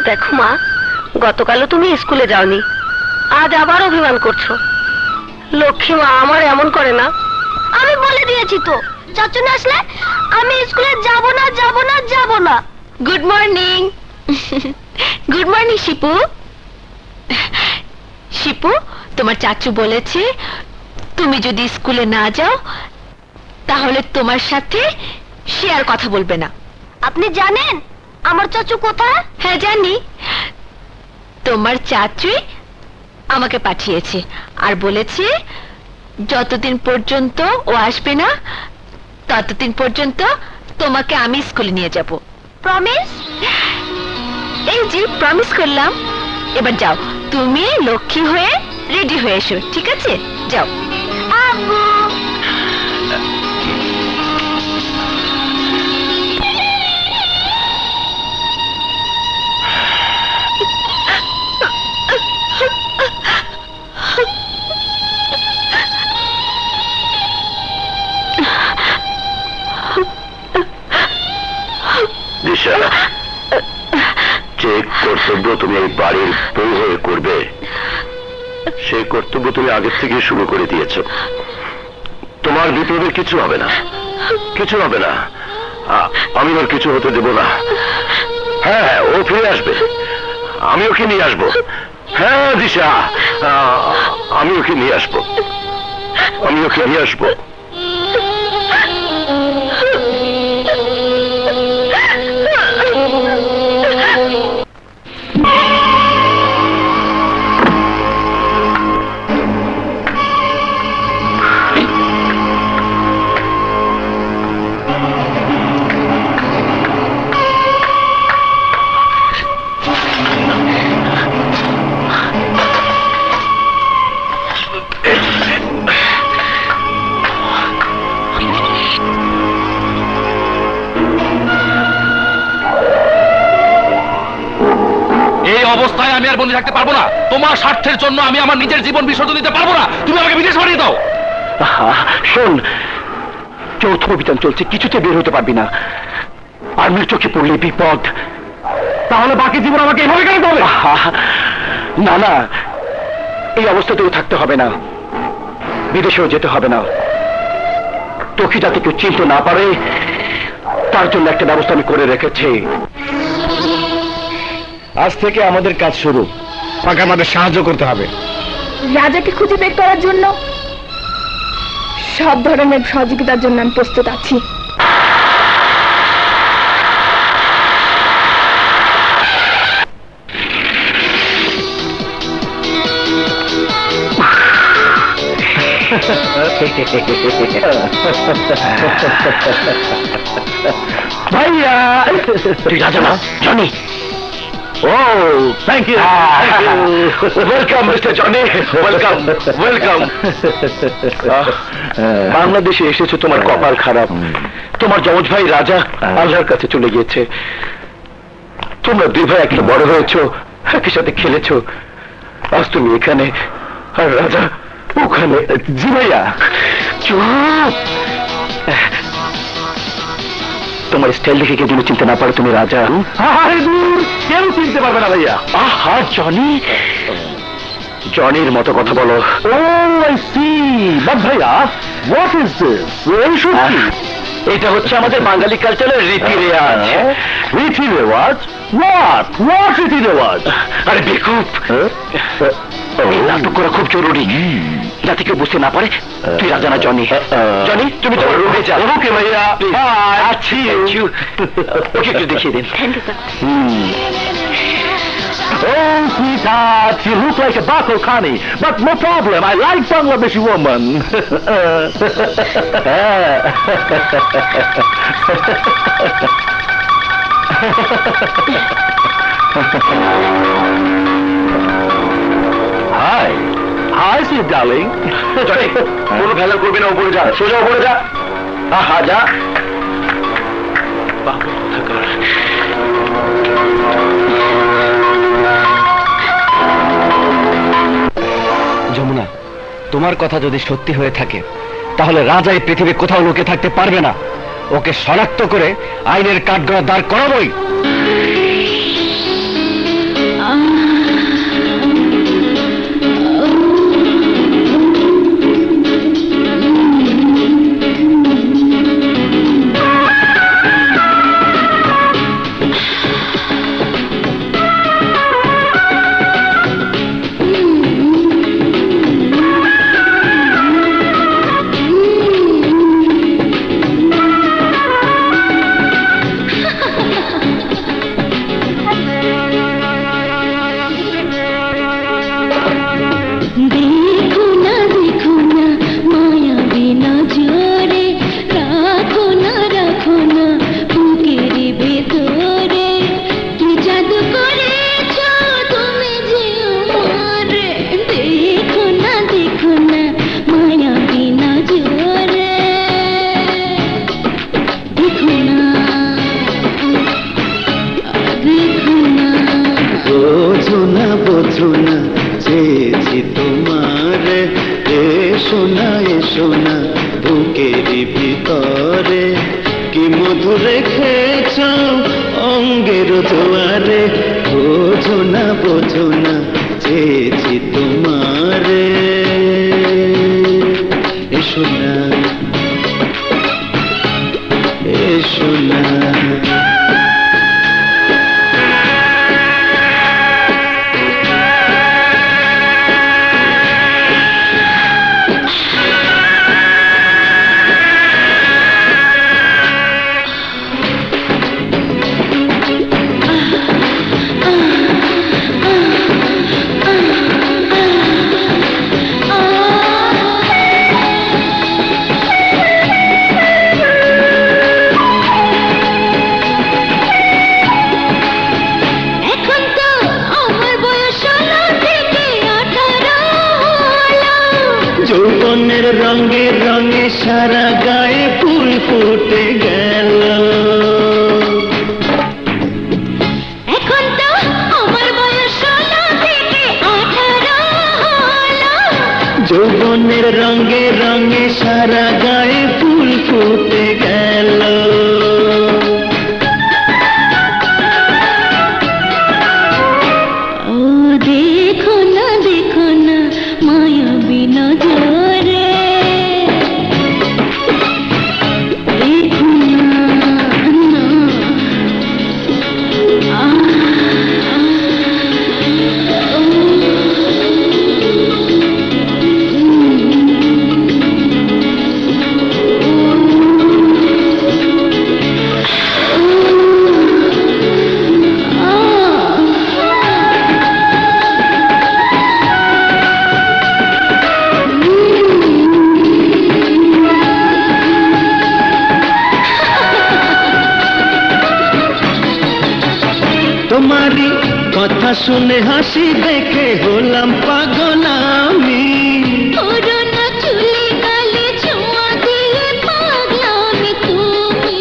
দেখো মা, গতকালও তুমি স্কুলে যাওনি, আজ আবার অভিমান করছো। লক্ষ্মী মা আমার এমন করে না। আমি বলে দিয়েছি তো, চাচু না আসলে আমি স্কুলে যাব না, যাব না, যাব না। Good morning. Good morning Shipu. Shipu, তোমার চাচু বলেছে তুমি যদি স্কুলে না যাও তাহলে তোমার সাথে সে আর কথা বলবে না। আপনি জানেন আমার চাচু কোথায়? হ্যাঁ জানি। তোমার চাচুই আমাকে পাঠিয়েছে আর বলেছে যতদিন পর্যন্ত ও আসবে না ততদিন পর্যন্ত তোমাকে আমি স্কুলে নিয়ে যাব। প্রমিস? এই যে প্রমিস করলাম। এবার যাও, তুমি লক্ষ্মী হয়ে রেডি হয়ে এসো, ঠিক আছে? যাও। আব্বু, দিশা, যে কর্তব্য তুমি এই বাড়ির বউ হয়ে করবে সেই কর্তব্য তুমি আগের থেকে শুরু করে দিয়েছ। তোমার বিপ্লবের কিছু হবে না, কিছু হবে না। আমি ওর কিছু হতে দেব না। হ্যাঁ, ও ফিরে আসবে, আমি ওকে নিয়ে আসবো। হ্যাঁ দিশা, আমি ওকে নিয়ে আসবো, আমি ওকে নিয়ে আসবো। অবস্থায় আমি আর বন্দি থাকতে পারবো না। তোমার স্বার্থের জন্য আমি আমার নিজের জীবন বিসর্জন দিতে পারবো না। তুমি আমাকে বিদেশ পাঠিয়ে দাও। শোন, চৌথ অভিযান চলছে, কিছুতে বের হতে পারবি না। আর্মির চোখে পড়লে বিপদ। তাহলে বাকি জীবন আমাকে এভাবে কেন হবে? না না, এই অবস্থাতেও থাকতে হবে না, বিদেশেও যেতে হবে না। তোকে যাতে কেউ চিনতে না পারে তার জন্য একটা ব্যবস্থা আমি করে রেখেছি। আজ থেকে আমাদের কাজ শুরু। আমাকে আমাদের সাহায্য করতে হবে। রাজাকে খুঁজে বের করার জন্য সব ধরনের সহযোগিতার জন্য আমি প্রস্তুত আছি। ভাইয়া তুই রাজা না জনি? ও thank you welcome mister Johnny, welcome welcome. বাংলাদেশে এসেছো, তোমার কপাল খারাপ। তোমার যমজ ভাই রাজা আল্লাহর কাছে চলে গিয়েছে। তোমরা দুই ভাই একটা বড় হয়েছো, একই সাথে খেলেছো। আজ তুমি এখানে আর রাজা ওখানে। জি ভাইয়া। চুপ। তোমার স্টাইল দেখে কে তুমি চিনতে না পারো তুমি রাজা? আরে দূর, কেউ চিনতে পারবে না ভাইয়া। আহা জনি, জনির মতো কথা বলো। ও আই সি, বাট ভাইয়া হোয়াট ইজ দিস? এটা হচ্ছে আমাদের বাঙালি কালচারের রীতি রেওয়াজ। রীতি রেওয়াজ? হোয়াট হোয়াট রীতি রেওয়াজ? আরে বেকুব, নাটক করা খুব জরুরি যাতে কেউ বুঝতে না পারে তুই রাজা না জনি। জনি তুমি তোমার রুমে যাও। ওকে ভাইয়া, আছি। ওকে একটু দেখিয়ে দিন। Oh, sweetheart, you look like a Bako Khani, but no problem, I like Bangladeshi woman. Hi. Hi, sweet darling. Johnny, কোনো ভেজাল করবি না, উপরে যা, সোজা উপরে যা। আহা যা। যমুনা, তোমার কথা যদি সত্যি হয়ে থাকে তাহলে রাজা এই পৃথিবী কোথাও লুকিয়ে থাকতে পারবে না। ওকে শনাক্ত করে আইনের কাঠগড়ায় দাঁড় করাবোই। শুনে হাসি দেখে হলাম পাগল আমি। পুরনো চুলে গালে ছোঁয়া দিয়ে পাগলামি তুমি।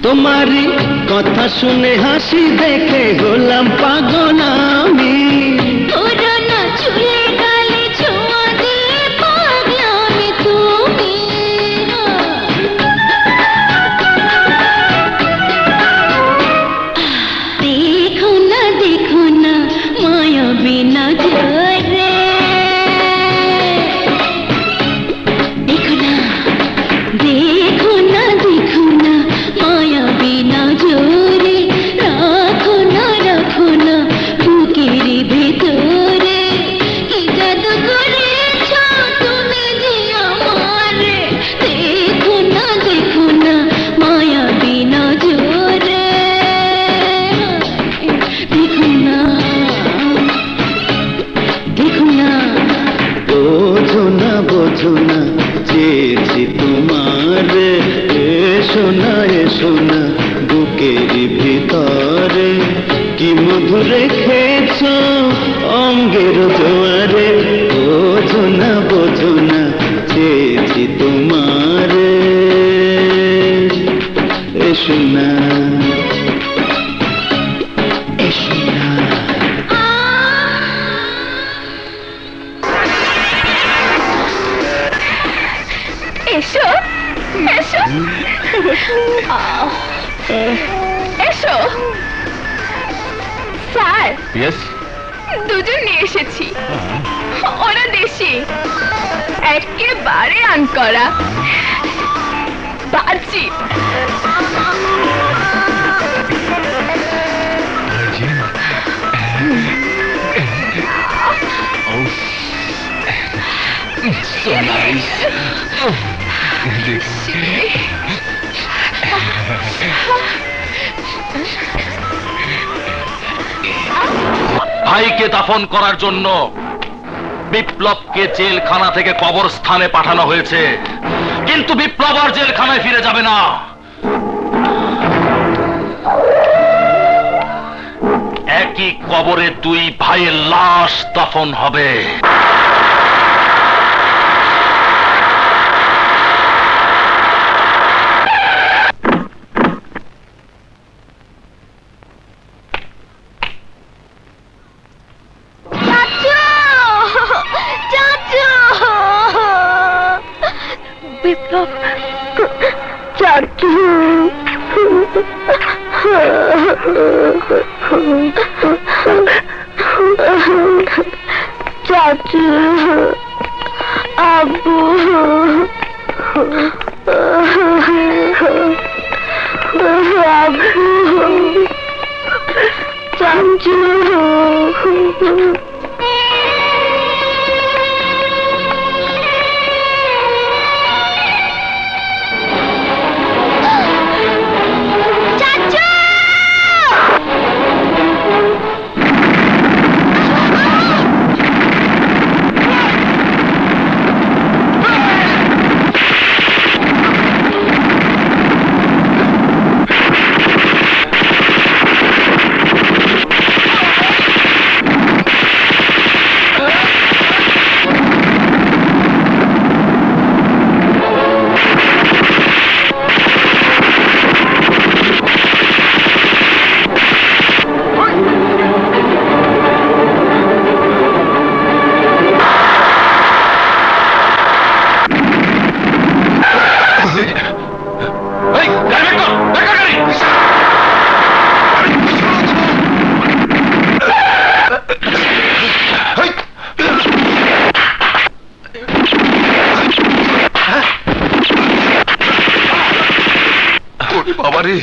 তোমারই কথা শুনে হাসি দেখে হলাম পাগল আমি। পুরনো চুলে গালে ছোঁয়া দিয়ে পাগলামি তুমি। দেখো না মায়া বিনা ঝরে। দেখো না মায়া বিনা ঝরে। রাখো না বুকের ভিতরে। কি জাদু করেছো তুমি যে আমারে। দেখো না মায়া বিনা ঝরে। দেখো না বোঝো না চেয়েছি তোমার। এসো না বুকের ভিতরে। কি মধু রেখেছ অঙ্গের জোয়ারে। বোঝো না চেয়েছি তোমার। এসো না এসো এসো এসো স্যার। ইয়েস, দুজন নিয়ে এসেছি। ওরা দেশি, একেবারে আনকরা বাজি। so nice. ভাইকে দাফন করার জন্য বিপ্লবকে জেলখানা থেকে কবরস্থানে পাঠানো হয়েছে, কিন্তু বিপ্লব আর জেলখানায় ফিরে যাবে না। একই কবরে দুই ভাইয়ের লাশ দাফন হবে। বিপ্লব চাচু। চাচু, আব্বু, আব্বু, চাচু। বাবারে,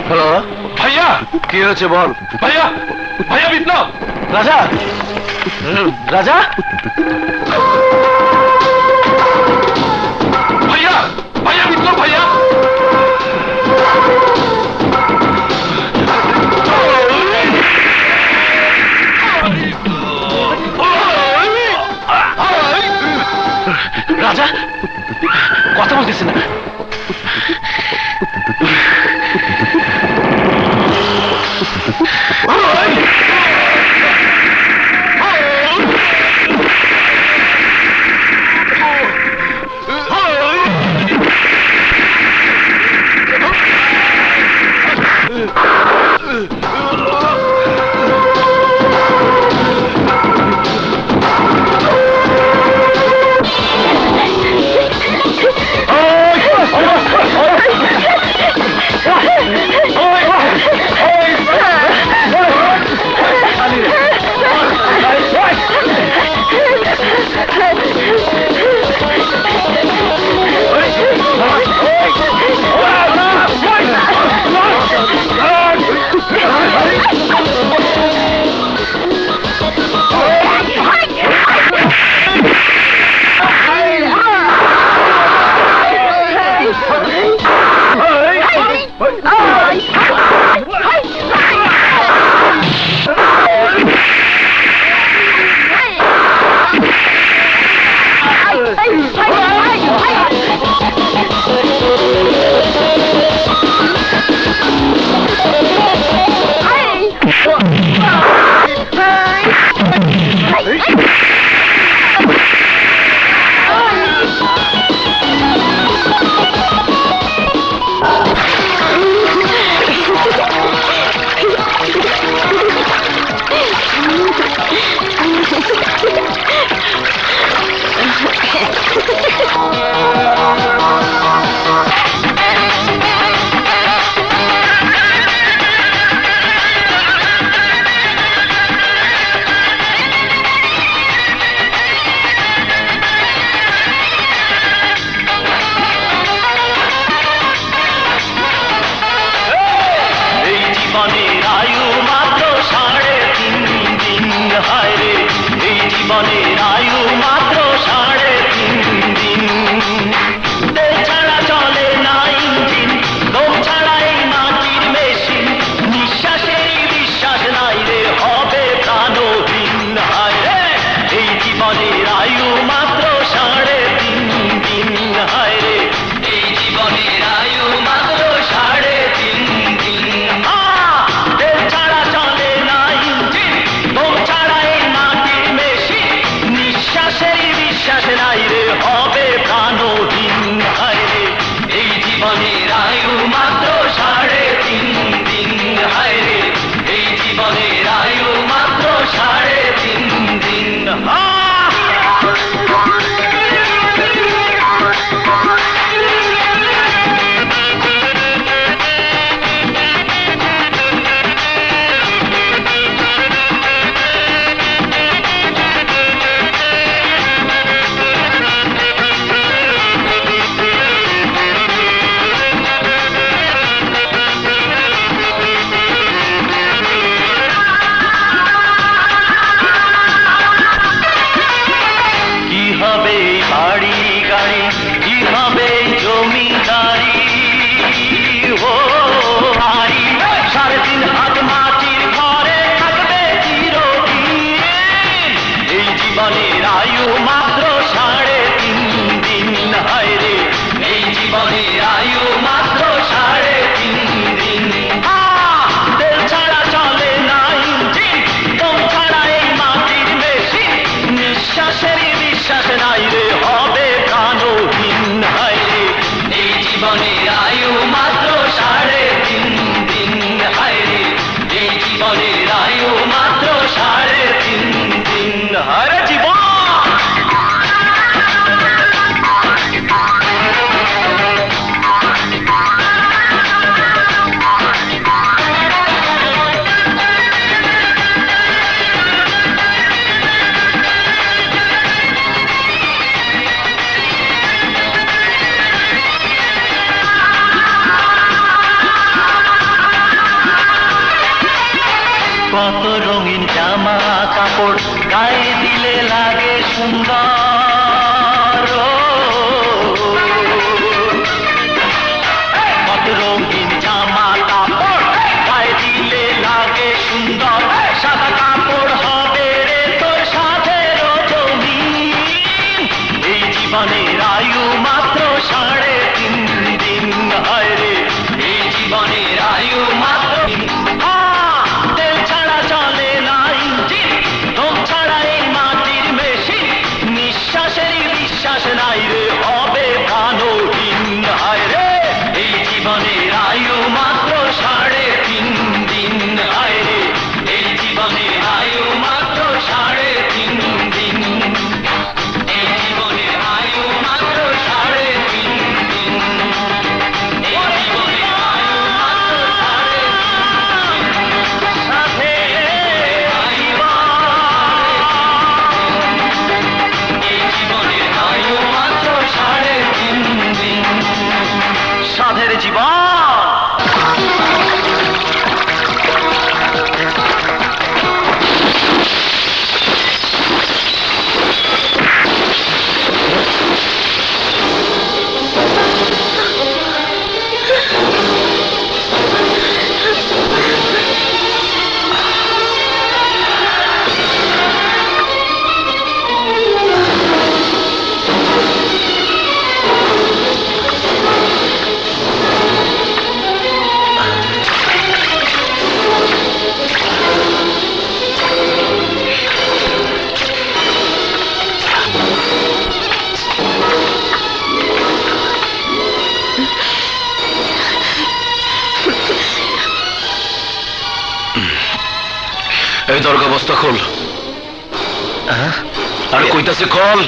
হ্যালো ভাইয়া, কি হয়েছে বল। ভাইয়া, ভাইয়া বিপ্লব, রাজা রাজা ভাইয়া ভাইয়া মিত্র ভাইয়া রাজা কথা বলতেছে না কত রঙিন জামা কাপড় গায়ে দিলে লাগে সুন্দর। কত রঙিন জামা কাপড় গায়ে দিলে লাগে সুন্দর। সাদা কাপড় হবে রে তোর সাথের জমিন। এই জীবনের আয়ু মাত্র 3.5 দিন। হায় রে এই জীবনের আয়ু মাত্র তেল ছাড়া চলে না ইঞ্জিন, দম ছাড়া এই মাটির মেশিন। নিঃশ্বাসেরই বিশ্বাস নাই রে হবে প্রাণহীন। হায় রে এই জীবনের আয়ু মাত্র 3.5 দিন। হায় রে এই জীবনের আয়ু মাত্র 3.5 দিন। এই জীবনের আয়ু মাত্র 3.5 দিন। এই জীবনের আয়ু মাত্র 3.5 দিন। সাধের জীবন। এই দরগা বস্তা খোল। আরে কইতাছে খোল।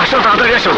আসো তাড়াতাড়ি আসো